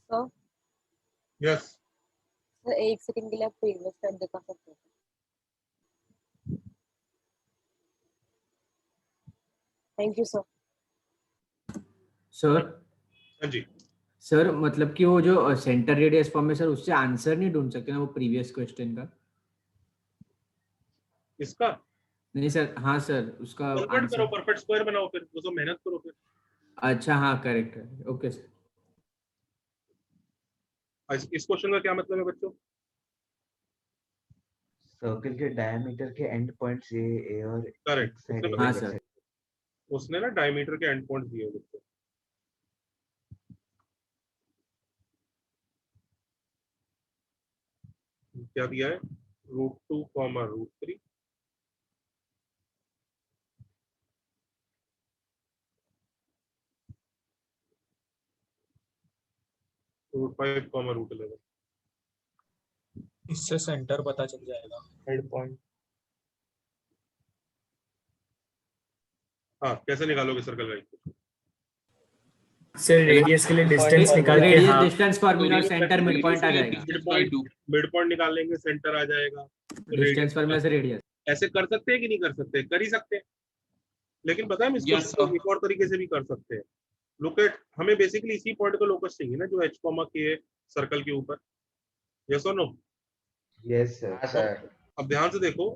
सर यस सर एक second के लिए आप previous slide दिखा सकते हैं? Thank you sir. सर हाँ जी। सर मतलब कि वो जो सेंटर रेडियस फॉर्म में सर उससे आंसर नहीं ढूंढ सकते ना वो प्रीवियस क्वेश्चन का? इसका नहीं सर, हाँ सर उसका कन्वर्ट करो, आंसर। परफेक्ट स्क्वायर बनाओ, फिर उसको मेहनत करो फिर। अच्छा हाँ करेक्ट है, ओके सर। इस क्वेश्चन का क्या मतलब है बच्चों? सर्कल के डायमीटर के एंड पॉइंट्स ए और करेक्ट। साइड ए हाँ और सर। उसने ना डायमीटर के एंड पॉइंट्स दिए हुए थे। क्या दिया है? √2, √3। √5, √11। इससे सेंटर पता चल जाएगा, हेड पॉइंट। हाँ, कैसे निकालोगे सर्कल का इक्वेशन? सर रेडियस के लिए डिस्टेंस निकाल के रेडियस हाँ डिस्टेंस फॉर्मूला और सेंटर मिड पॉइंट आ जाएगा। मिड पॉइंट निकालेंगे, सेंटर आ जाएगा। तो डिस्टेंस फॉर्मूला से रेडियस ऐसे कर सकते हैं कि नहीं कर सकते? कर ही सकते हैं, लेकिन पता है हम इसको एक और तरीके से भी कर सकते हैं। लुक एट, हमें बेसिकली इसी पॉइंट का लोकस चाहिए ना, जो h, k है सर्कल के ऊपर। यस और नो? Yes sir. हाँ सर। अब ध्यान से देखो,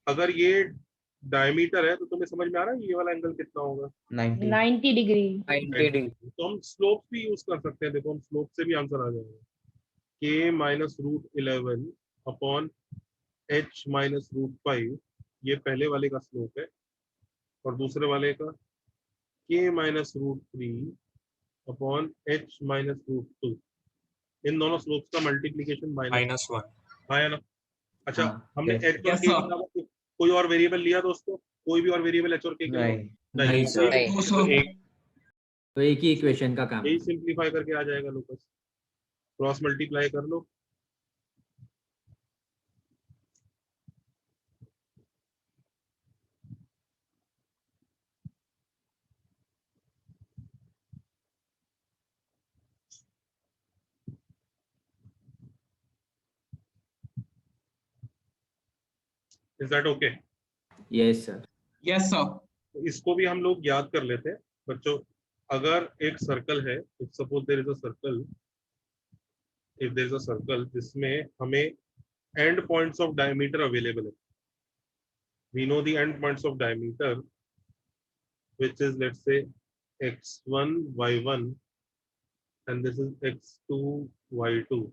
अगर ये डायमीटर है तो तुम्हें समझ में आ रहा है ये वाला एंगल कितना होगा? 90 डिग्री। 90 डिग्री। तो हम स्लोप भी यूज कर सकते हैं। देखो हम स्लोप से भी आंसर आ जाएगा, k minus √11 upon h minus √5, ये पहले वाले का स्लोप है, और दूसरे वाले का k minus √3 upon h minus √2। इन दोनों स्लोप्स का मल्टीप्लीकेशन -1 है ना? अच्छा, हमने h और k के अलावा कोई और वेरिएबल लिया दोस्तों? कोई भी और वेरिएबल h और k के अलावा? नहीं सर। तो एक ही इक्वेशन का काम। यही सिंप्लीफाई करके आ जाएगा लोकस, क्रॉस मल्टीप्लाई कर लो। Is that okay? Yes sir. Yes sir. इसको भी हम लोग याद कर लेते हैं बच्चों। अगर एक सर्कल है, suppose there is a circle, if there is a circle जिसमें हमें end points of diameter available है, we know the end points of diameter which is, let's say, x1 y1 and this is x2 y2.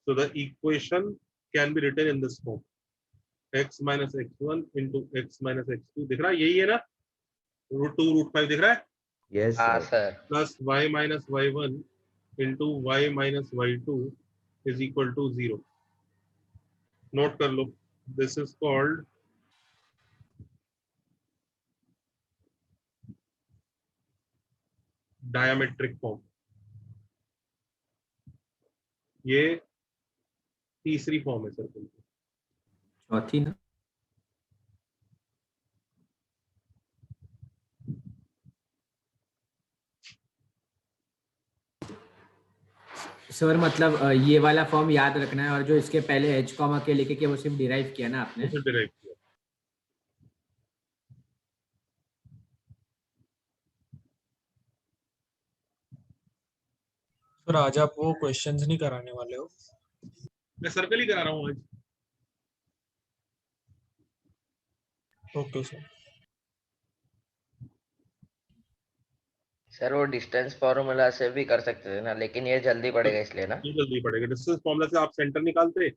So the equation can be written in this form: x minus x1 into x minus x2। दिख रहा है? यही है ना? √2 √5 दिख रहा है? Yes हाँ sir. Sir. Plus y minus y1 into y minus y2 is equal to 0। Note कर लो, this is called diametric form. ये तीसरी फॉर्म है सर्कल की। चौथी ना? सर मतलब ये वाला फॉर्म याद रखना है, और जो इसके पहले h, के लेके के वो सिर्फ डिराइव किया ना आपने? उसे डिराइव किया। सर आज आप वो क्वेश्चंस नहीं कराने वाले हो? मैं सर्कल ही करा रहा हूँ आज। Okay sir. सर वो डिस्टेंस फॉर्मूला से भी कर सकते थे ना, लेकिन ये जल्दी पड़ेगा इसलिए ना। ये जल्दी पड़ेगा। डिस्टेंस फॉर्मूला से आप सेंटर निकालते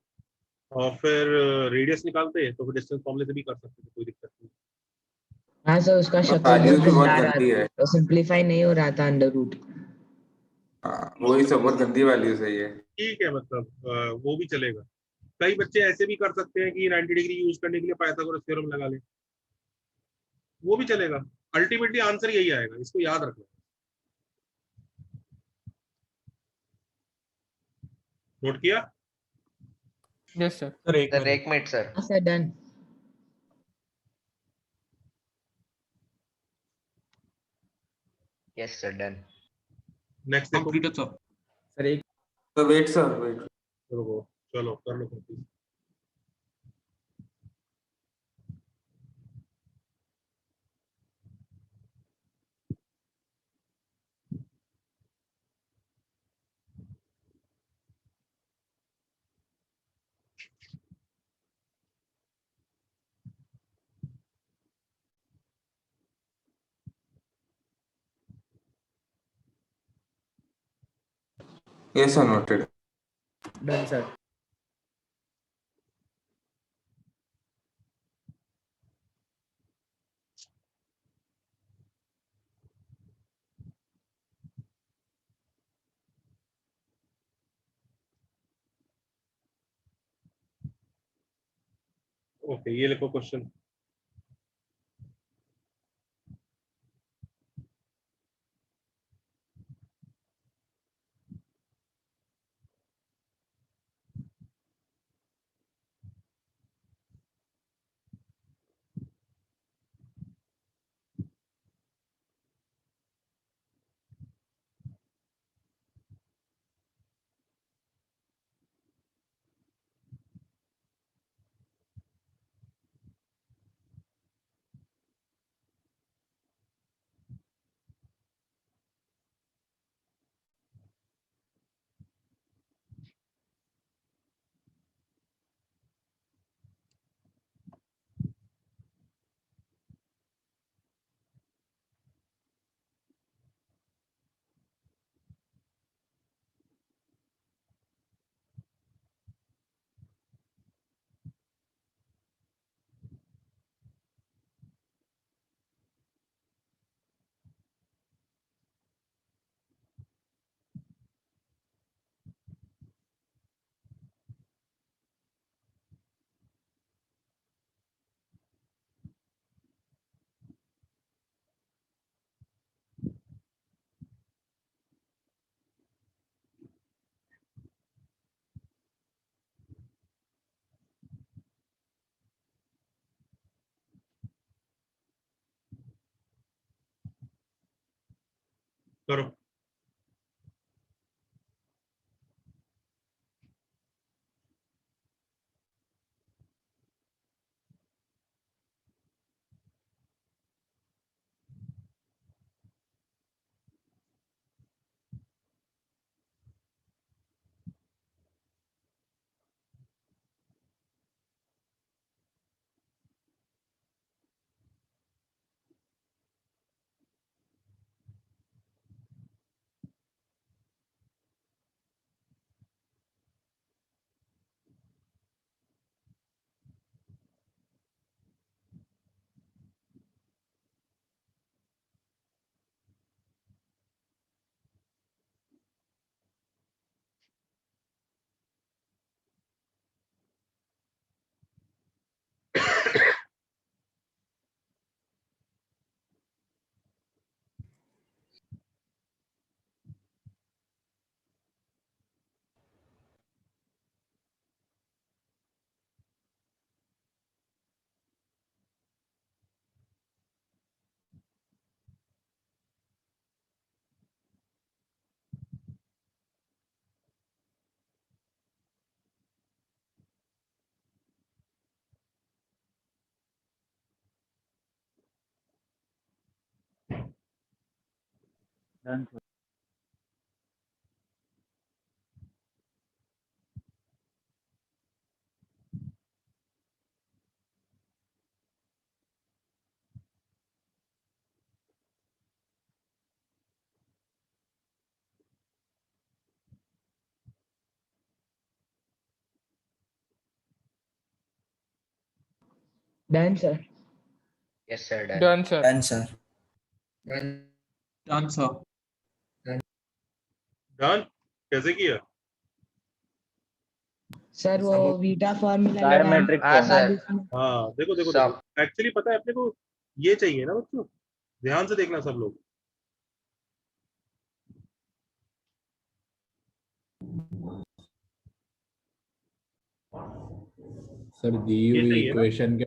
और फिर रेडियस निकालते, तो फिर डिस्टेंस फॉर्मूले से भी कर सकते थे, कोई दिक्कत नहीं। हाँ सर, उसका शक्ल वैल्यूज भी बहुत गंदा रहा गंदी है। तो सिंप्लीफाई नहीं हो रहा था अंडर रूट। वही सब बहुत गंदी वैल्यूज है ये। ठीक है, मतलब वो भी चलेगा। कई बच्चे ऐसे भी कर सकते हैं कि 90 डिग्री यूज करने के लिए पाइथागोरस थ्योरम लगा ले, वो भी चलेगा। अल्टीमेटली आंसर यही आएगा, इसको याद रखना। नोट किया? Yes sir. सर एक minute sir. Sir done. Yes sir done. Next देखो। सर एक तो वेट सर, वेट। चलो कर लो complete। Yes sir, noted. Done sir. Okay, ये लिखो क्वेश्चन। करो। Done, sir. Done, sir. Yes, sir. Done. Done, sir. Done, sir. Done, sir. Done कैसे किया? सर वो वीटा फॉर्मूला Diametric हाँ form. सर। हाँ देखो देखो सब। देखो, एक्चुअली पता है अपने को ये चाहिए ना बच्चों, ध्यान से देखना सब लोग। सर दी ये हुई चाहिए ना इक्वेशन के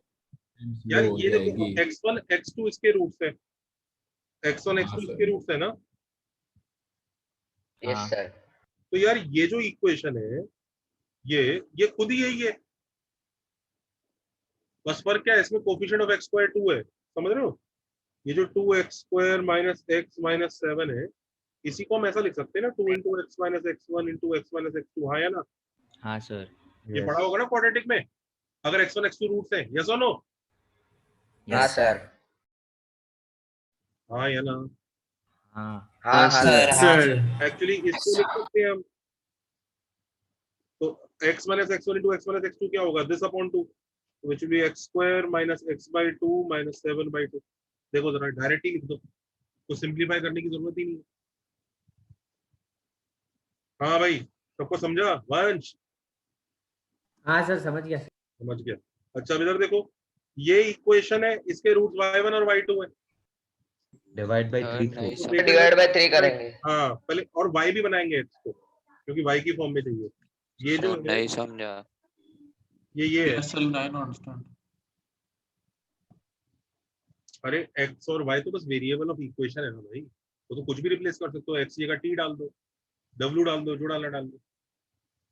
यार, वो हो ये देखो जाएगी। x1 x2 इसके रूट्स है, x1 x2 इसके रूट्स है ना। यस हाँ सर। तो यार ये जो इक्वेशन है ये खुद ही यही है, बस फर्क क्या है, इसमें कोफिशिएंट ऑफ x स्क्वायर 2 है, समझ रहे हो? ये जो 2x square minus x minus 7 है, इसी को हम ऐसा लिख सकते हैं ना, 2 into x minus x one into x minus x two. हाँ या ना? हाँ सर। ये पढ़ा होगा ना क्वाड्रेटिक में, अगर x1 x2 रूट्स हैं, यस और नो? हाँ सर। हाँ या ना? हाँ हाँ हाँ सर। सर एक्चुअली इसको लिख सकते हैं हम, तो x minus x one into x minus x two क्या होगा, this upon 2, which will be x square minus x by 2 minus 7 by 2। देखो जरा डायरेक्टली लिख दो, तो सिंपलीफाई करने की जरूरत ही नहीं है। हाँ भाई, सबको समझा? वंश हाँ सर समझ गया। समझ गया। अच्छा अब इधर देखो, ये इक्वेशन है, इसके रूट y1 और y2 है। डिवाइड बाय 3 नहीं थ्रू। सर। डिवाइड बाय 3 करेंगे। हाँ पहले, और y भी बनाएंगे इसको, क्योंकि y की फॉर्म में चाहिए। ये जो सर है नहीं समझा। ये है, Yes, sir, I don't understand. अरे x और y तो बस वेरिएबल ऑफ इक्वेशन है ना भाई, तो कुछ भी रिप्लेस कर सकते हो, x जगह t डाल दो, w डाल दो, जो डालना डाल दो।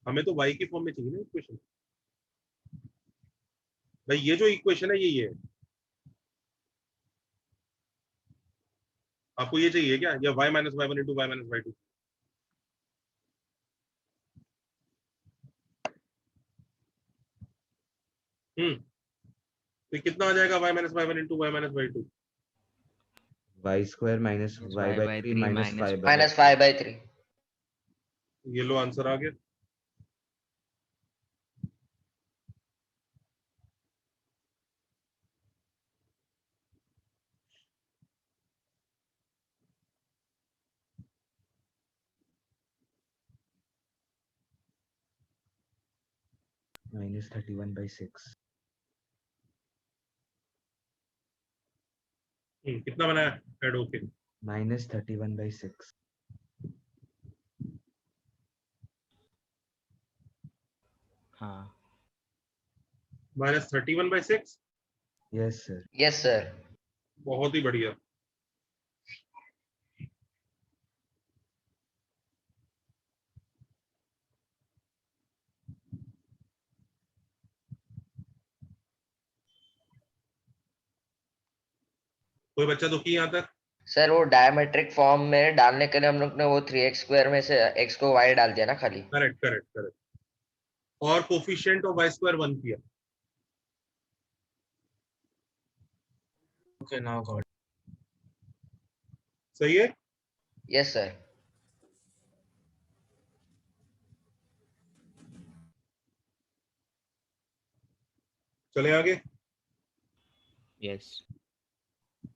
हमें तो y की फॉर्म में चाहिए ना इक्वेशन भाई। ये जो इक्वेशन है यही है, आपको ये चाहिए क्या, या y minus y one into y minus y two? तो कितना आ जाएगा y minus y one into y minus y two? y square minus y by 3 minus 5 minus 5/3। ये लो आंसर आ गया। माइनस 31/6। कितना बनाया ऐड होके? माइनस 31/6। हाँ minus 31/6। Yes sir. Yes sir. बहुत ही बढ़िया। कोई बच्चा दुखी यहाँ तक? सर वो डायमेट्रिक फॉर्म में डालने के लिए हम लोग ने वो 3x² में से x को y डाल दिया ना खाली। Correct correct correct. और कोफिशिएंट ऑफ y² 1 किया। Okay, now got it. सही है? Yes sir. चले आगे। Yes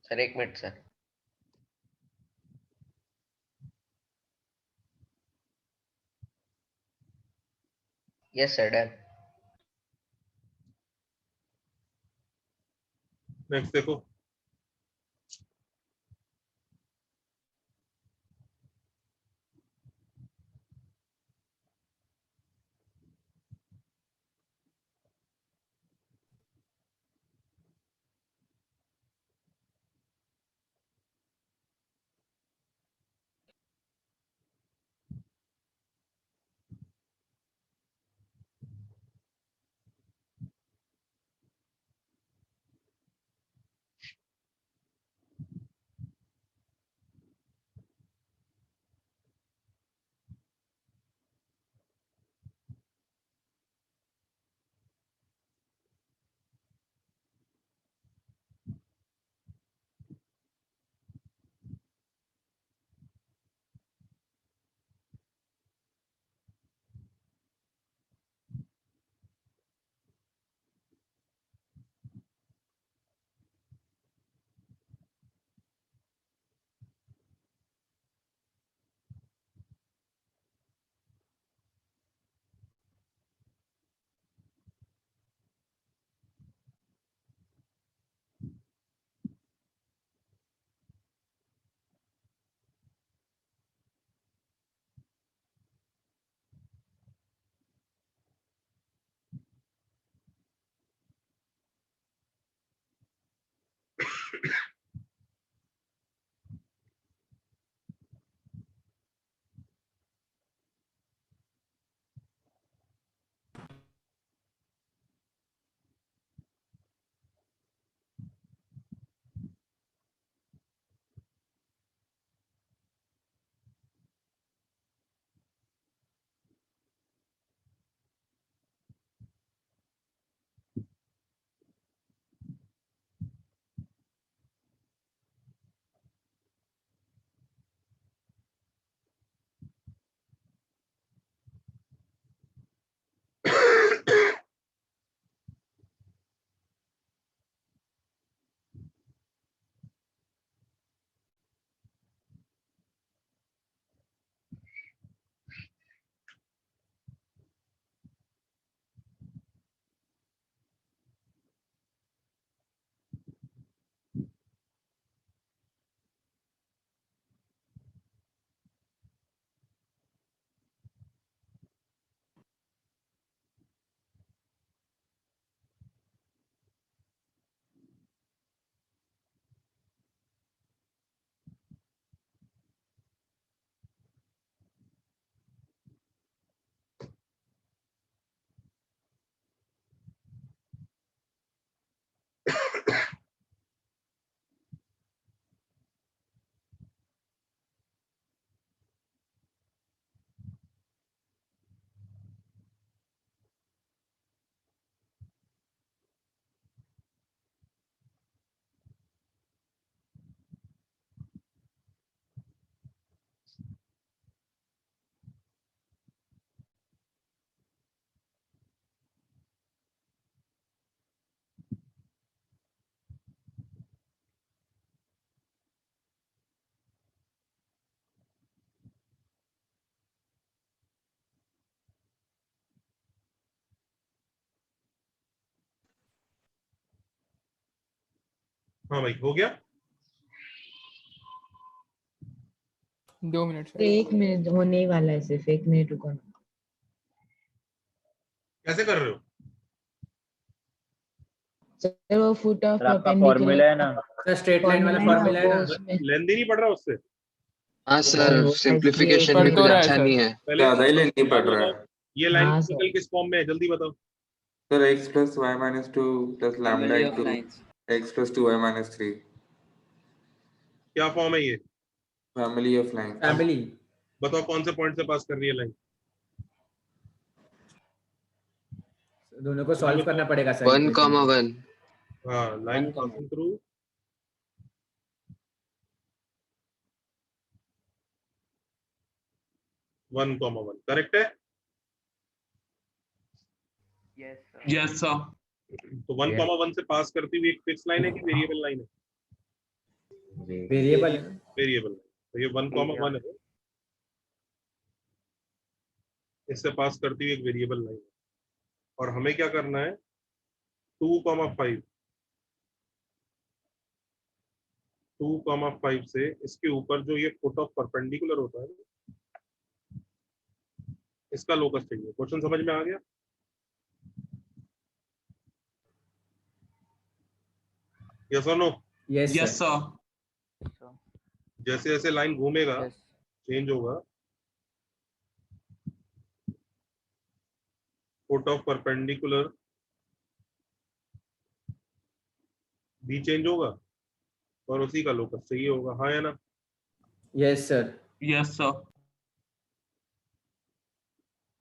sir 1 minute sir. Yes sir done. Next देखो। हाँ भाई हो गया। 2 मिनट तो 1 मिनट होने ही वाला है, सिर्फ 1 मिनट रुको ना। कैसे कर रहे हो? सर वो फुट ऑफ आपका फॉर्मूला है ना सर, स्ट्रेट लाइन वाला फॉर्मूला है ना। लेंदी नहीं पढ़ रहा उससे? हाँ सर, सिंप्लीफिकेशन भी कुछ अच्छा नहीं है। ज्यादा ही लेनी पड़ रहा है। ये लाइन सर्कल किस फॉर्म में है जल्दी बताओ। Sir x plus y minus 2 plus lambda into x plus 2y minus 3। क्या फॉर्म है ये? Family of line. फैमिली। बताओ कौन से पॉइंट से पास कर रही है लाइन? दोनों को सॉल्व करना पड़ेगा सर। 1,1. हाँ, लाइन पासिंग थ्रू 1,1 करेक्ट है? Yes sir. तो 1,1 से पास करती हुई एक फिक्स लाइन है कि वेरिएबल लाइन है? वेरिएबल। वेरिएबल। तो ये 1,1 है, इससे पास करती हुई एक वेरिएबल लाइन है। और हमें क्या करना है? 2,5 2,5 से इसके ऊपर जो ये फुट ऑफ परपेंडिकुलर होता है इसका लोकस चाहिए। क्वेश्चन समझ में आ गया? यस और नो? Yes sir. जैसे जैसे लाइन घूमेगा चेंज होगा, फुट ऑफ परपेंडिकुलर भी चेंज होगा और उसी का लोकस चाहिए होगा। हाँ या ना? Yes sir. Yes sir.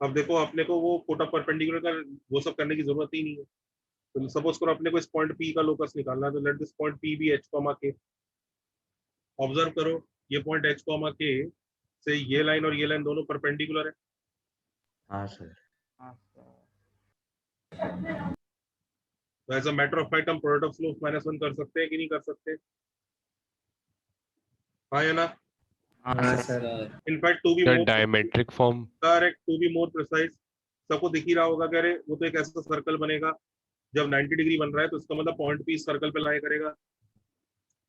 अब देखो अपने को वो फुट ऑफ परपेंडिकुलर का वो सब करने की जरूरत ही नहीं है। तो सपोज करो अपने को इस पॉइंट पी का लोकस निकालना है, तो let this point p be h comma k. Observe करो ये पॉइंट एच कॉमा के से ये लाइन और ये लाइन दोनों परपेंडिकुलर है। हाँ सर। तो as a matter of fact हम प्रोडक्ट ऑफ स्लोप -1 कर सकते हैं कि नहीं कर सकते? हाँ या ना? हाँ sir. In fact to be sir more diametric form. Correct, to be more precise, सबको दिख ही रहा होगा कह रहे वो तो एक ऐसा सर्कल बनेगा जब 90 डिग्री बन रहा है, तो इसका मतलब पॉइंट पी इस सर्कल पे लाई करेगा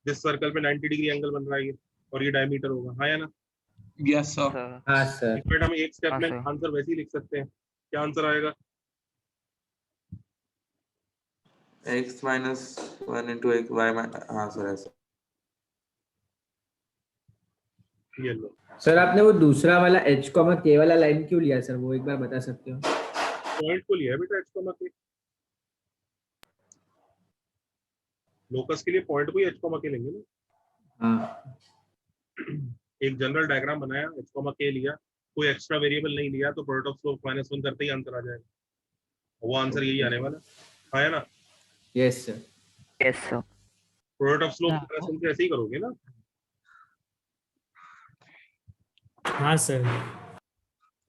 जिस सर्कल पे 90 डिग्री एंगल बन रहा है ये, और ये डायमीटर होगा। हाँ या ना? Yes sir. हाँ सर। इनफैक्ट हम एक स्टेप हाँ, में सर। आंसर वैसे ही लिख सकते हैं। क्या आंसर आएगा? x minus 1 into x y हाँ सर ऐसा। ये लो सर आपने वो दूसरा वाला h कॉमा k वाला लाइन क्यों लिया सर, वो एक बार बता सकते हो? पॉइंट को लिया है बेटा एच कॉमा के, लोकस के लिए पॉइंट को ही एच कॉमा के लेंगे ना। हाँ। एक जनरल डायग्राम बनाया, एच कॉमा के लिया, कोई एक्स्ट्रा वेरिएबल नहीं लिया, तो प्रोडक्ट ऑफ स्लोप -1 करते ही आंसर आ जाएगा। वो आंसर यही आने वाला। हाँ या ना? Yes sir. Yes sir. Product of slope -1 से ऐसे ही करोगे ना? हाँ सर।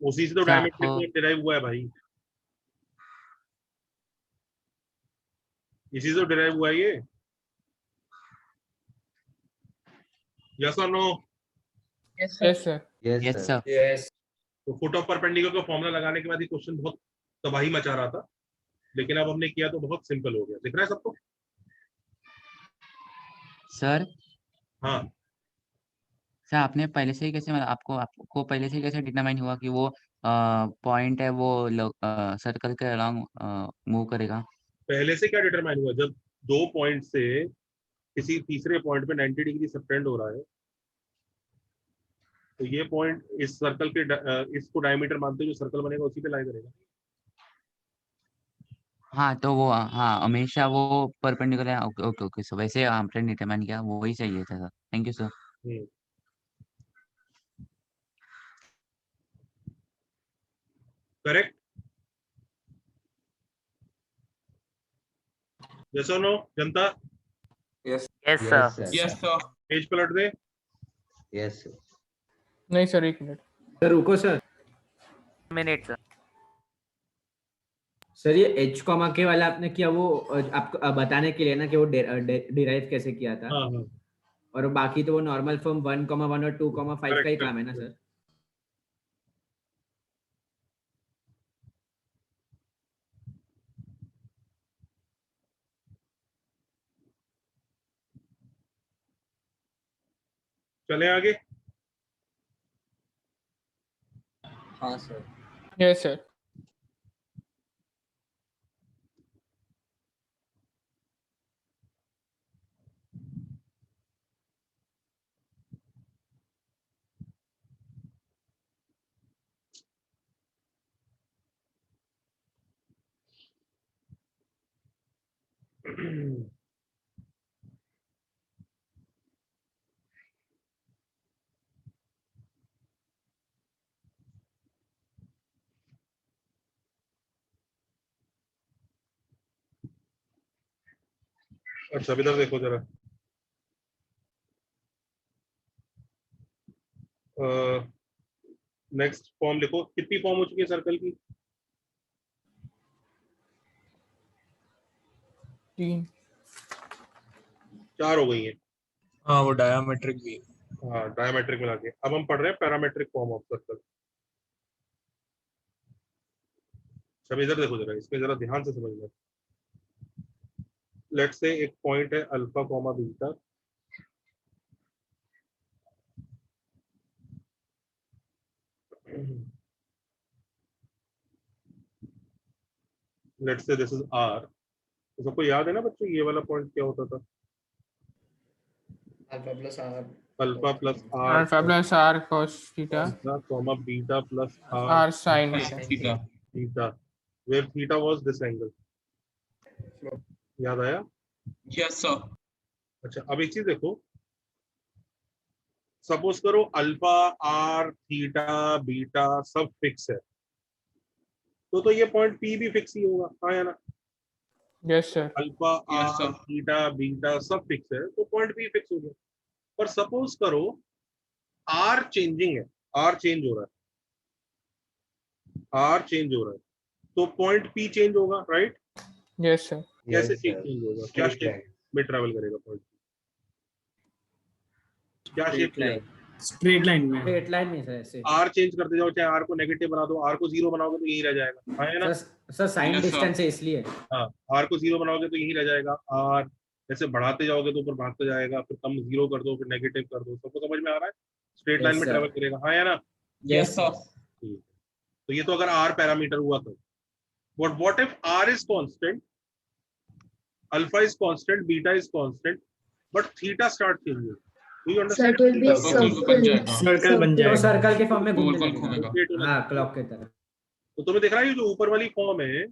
उसी से तो डायमेट्रिक फॉर्म डिराइव हुआ है भाई, इसी से तो डिराइव हुआ है ये। यस और no? Yes sir. Yes sir. Yes. तो फुट ऑफ परपेंडिकुलर का फॉर्मूला लगाने के बाद ये क्वेश्चन बहुत तबाही मचा रहा था, लेकिन अब हमने किया तो बहुत सिंपल हो गया। दिख रहा है सबको? सर हाँ सर आपने पहले से ही कैसे, मतलब आपको पहले से ही कैसे डिटरमाइन हुआ कि वो पॉइंट है वो सर्कल के अलोंग मूव करेगा? पहले से क्या डिटरमाइन हुआ? जब दो पॉइंट से किसी तीसरे पॉइंट पे 90 डिग्री सब्टेंड हो रहा है, तो ये पॉइंट इस सर्कल के इसको डायमीटर मानते हुए जो सर्कल बनेगा उसी पे लाई करेगा। हाँ तो वो हाँ हमेशा वो perpendicular. Okay okay okay sir, वैसे आपने डिटरमाइन किया, वो ही चाहिए था sir. Thank you sir. Correct? Yes और नो जनता? Yes yes sir. Yes sir. Page पलट दे। Yes sir. नहीं सर, एक मिनट सर रुको सर। Minute sir. सर ये h कॉमा k वाला आपने किया वो आपको बताने के लिए ना कि वो डिराइव कैसे किया था। हाँ हाँ। और बाकी तो वो नॉर्मल फॉर्म 1,1 और 2,5 का ही काम है ना सर? चले आगे। हाँ सर। Yes sir. अच्छा, अब इधर देखो जरा। नेक्स्ट फॉर्म लिखो। कितनी फॉर्म हो चुकी है सर्कल की? 3 4 हो गई है। हाँ, वो डायमेट्रिक भी। हाँ, डायमेट्रिक मिला के। अब हम पढ़ रहे हैं पैरामेट्रिक फॉर्म ऑफ सर्कल। सब इधर देखो जरा, इसमें जरा ध्यान से समझना। लेट्स से एक पॉइंट है alpha comma beta, let's say this is r. तो सबको याद है ना बच्चों, ये वाला पॉइंट क्या होता था? Alpha plus r alpha plus alpha plus r cos theta comma beta plus r sin theta. Theta, where theta was this angle. याद आया? Yes sir. अच्छा, अब एक चीज देखो। सपोज करो अल्फा, आर, थीटा, बीटा सब फिक्स है, तो ये पॉइंट पी भी फिक्स ही होगा, हाँ या ना? Yes sir. Alpha, r, theta, beta सब फिक्स है, तो पॉइंट पी फिक्स हो गया। पर सपोज करो आर चेंजिंग है, आर चेंज हो रहा है, आर चेंज हो रहा है, तो पॉइंट पी चेंज होगा, राइट? Yes sir. कैसे चेंज होगा? क्या शेप में ट्रैवल करेगा पॉइंट? क्या शेप में? स्ट्रेट लाइन में। स्ट्रेट लाइन में सर ऐसे। आर चेंज करते जाओ, चाहे आर को नेगेटिव बना दो, आर को 0 बनाओगे तो यही रह जाएगा, हाँ है ना? सर साइन डिस्टेंस है इसलिए। हाँ, आर को 0 बनाओगे तो यही रह जाएगा। आर ऐसे बढ़ाते जाओगे तो ऊपर भागते जाएगा, फिर कम 0 कर दो, फिर नेगेटिव कर दो। सबको समझ में आ रहा है? स्ट्रेट लाइन में ट्रेवल करेगा, हाँ या ना? Yes sir. तो ये तो अगर आर पैरामीटर हुआ तो what if r is constant, alpha is constant, beta is constant, but theta start changing. Do you understand? Circle बन जाएगा। सर्कल के फॉर्म में घूमने लगेगा। हाँ, क्लॉक की तरह। तो तुम्हें दिख रहा है ये जो ऊपर वाली फॉर्म है,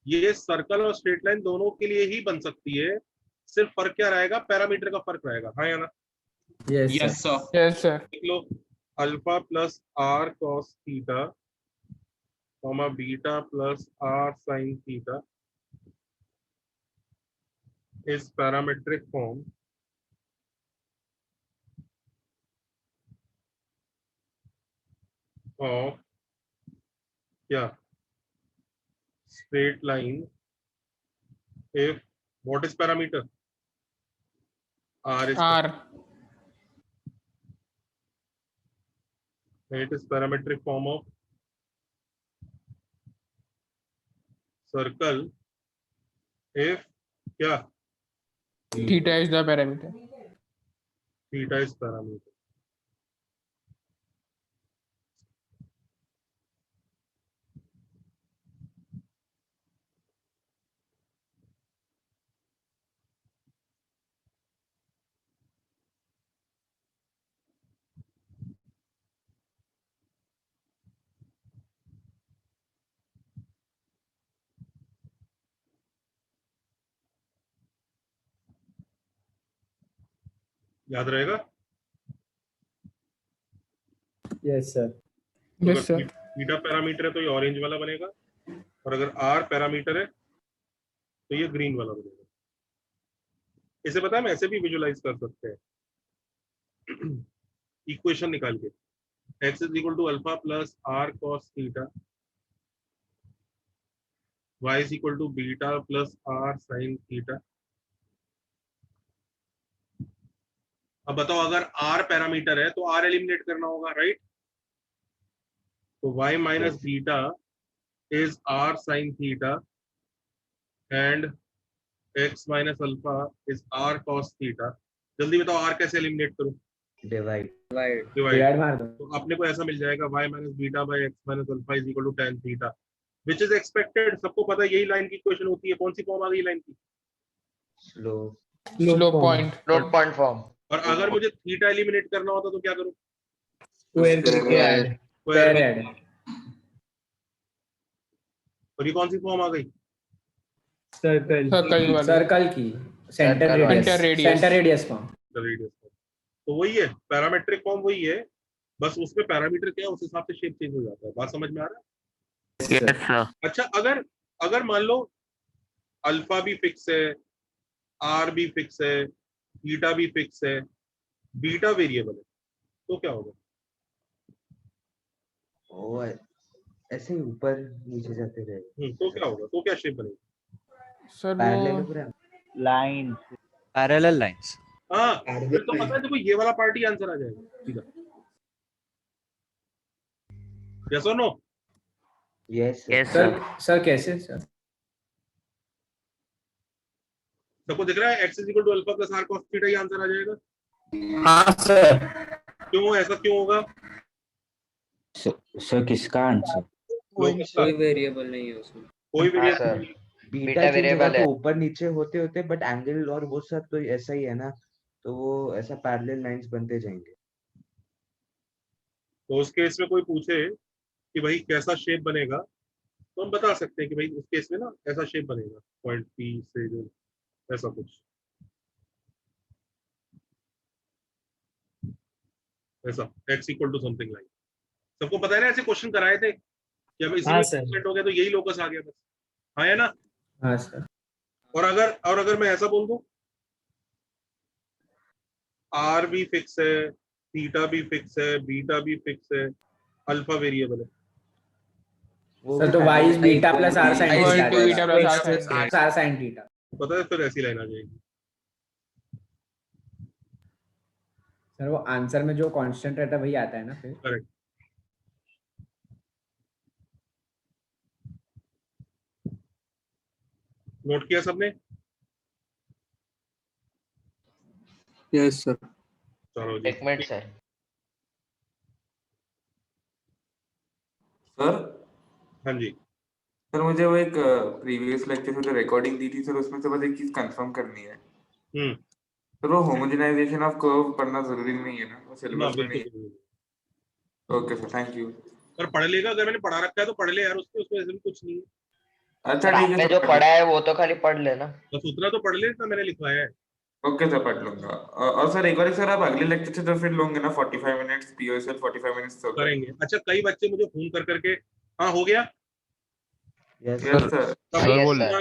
ये सर्कल और स्ट्रेट लाइन दोनों के लिए ही बन सकती है। सिर्फ फर्क क्या रहेगा? पैरामीटर का फर्क रहेगा, हाँ या ना? Yes sir. Yes sir. देख लो, alpha plus are cos theta comma beta plus are sine theta is parametric form of क्या? Straight line if what is parameter? R is R. It is parametric form of circle if क्या? Theta is the parameter. Theta is parameter. याद रहेगा? Yes sir. Yes sir. Theta parameter है तो ये orange वाला बनेगा, और अगर आर पैरामीटर है तो ये ग्रीन वाला बनेगा। इसे पता है, हम ऐसे भी विजुलाइज कर सकते हैं इक्वेशन निकाल के। x is equal to alpha plus are cos theta, y is equal to beta plus are sine theta. अब बताओ, अगर r पैरामीटर है तो r एलिमिनेट करना होगा, राइट? तो y minus beta is r sine theta and x minus alpha is r cos theta. जल्दी बताओ r कैसे एलिमिनेट करूं? डिवाइड मार दो। तो अपने को ऐसा मिल जाएगा y minus beta by x minus alpha is equal to tan theta, which is expected. सबको पता है यही लाइन की इक्वेशन होती है। कौन सी फॉर्म आ गई लाइन की? Slope point form. और अगर मुझे थीटा एलिमिनेट करना होता तो क्या करूं? स्क्वायर करके ऐड। Square add. और ये कौन सी फॉर्म आ गई? सर्कल की सेंटर रेडियस फॉर्म। तो वही है, पैरामेट्रिक फॉर्म वही है, बस उसमें पैरामीटर क्या है उस हिसाब से शेप चेंज हो जाता है। बात समझ में आ रहा है? Yes sir. अच्छा, अगर मान लो अल्फा भी फिक्स है, आर भी फिक्स है, थीटा भी फिक्स है, बीटा वेरिएबल है, तो क्या होगा? ओ ऐसे ही ऊपर नीचे जाते रहे। तो क्या होगा? तो क्या शेप बनेगी? सर वो पैरेललोग्राम, लाइन, पैरेलल लाइंस। हाँ, फिर तो पता है देखो ये वाला पार्ट ही आंसर आ जाएगा सीधा। यस और नो? यस सर कैसे सर? सबको दिख रहा है x equal to alpha plus are cos theta ही आंसर आ जाएगा? हाँ सर। क्यों ऐसा क्यों होगा? सर किसका आंसर? कोई वेरिएबल नहीं है उसमें। कोई हाँ वेरिएबल सर, नहीं। बीटा बीटा चेंज होगा वेरिएबल है। तो ऊपर नीचे होते होते, बट एंगल और वो सब तो ऐसा ही है ना, तो वो ऐसा पैरेलल लाइंस बनते जाएंगे। तो उस केस में कोई पूछे कि भाई कैसा शेप बनेगा, तो हम बता सकते हैं कि भाई उस केस में ना ऐसा शेप बनेगा पॉइंट पी से जो ऐसा कुछ ऐसा x equal to something like. सबको पता है ना, ऐसे क्वेश्चन कराए थे कि अब इसी हाँ में सर। सेट हो गया तो यही लोकस आ गया बस। हाँ है ना? हाँ सर। और अगर मैं ऐसा बोल दूं आर भी फिक्स है, थीटा भी फिक्स है, बीटा भी फिक्स है, अल्फा वेरिएबल है, वो सर भी तो y parallel is beta plus r sin Y theta to beta plus r sin r sin theta. पता है? फिर ऐसी लाइन आ जाएगी। सर वो आंसर में जो कांस्टेंट रहता है वही आता है ना फिर? करेक्ट। नोट किया सबने? Yes sir. चलो जी। एक मिनट सर। सर हाँ जी। सर मुझे वो एक प्रीवियस लेक्चर में जो रिकॉर्डिंग दी थी सर, उसमें से बस एक चीज कंफर्म करनी है। सर वो होमोजेनाइजेशन ऑफ कर्व पढ़ना जरूरी नहीं है ना, वो ना सिलेबस में नहीं बिल्कुल है? नहीं। Okay sir, thank you. पर पढ़ लेगा, अगर मैंने पढ़ा रखा है तो पढ़ ले यार, उसमें ऐसे भी कुछ नहीं है। अच्छा सर ठीक है आपने सर, जो पढ़ा है वो तो खाली पढ़ लेना। बस उतना तो पढ़ ले जितना मैंने लिखवाया है। ओके सर पढ़ लूंगा। और सर एक बार सर आप अगले लेक्चर से तो फिर लोगे ना 45 मिनट्स पीओएसएल 45 मिनट्स सर्कल करेंगे। अच्छा कई बच्चे मुझे फोन कर करके हाँ हो गया yes yes sir. Sir yes sir.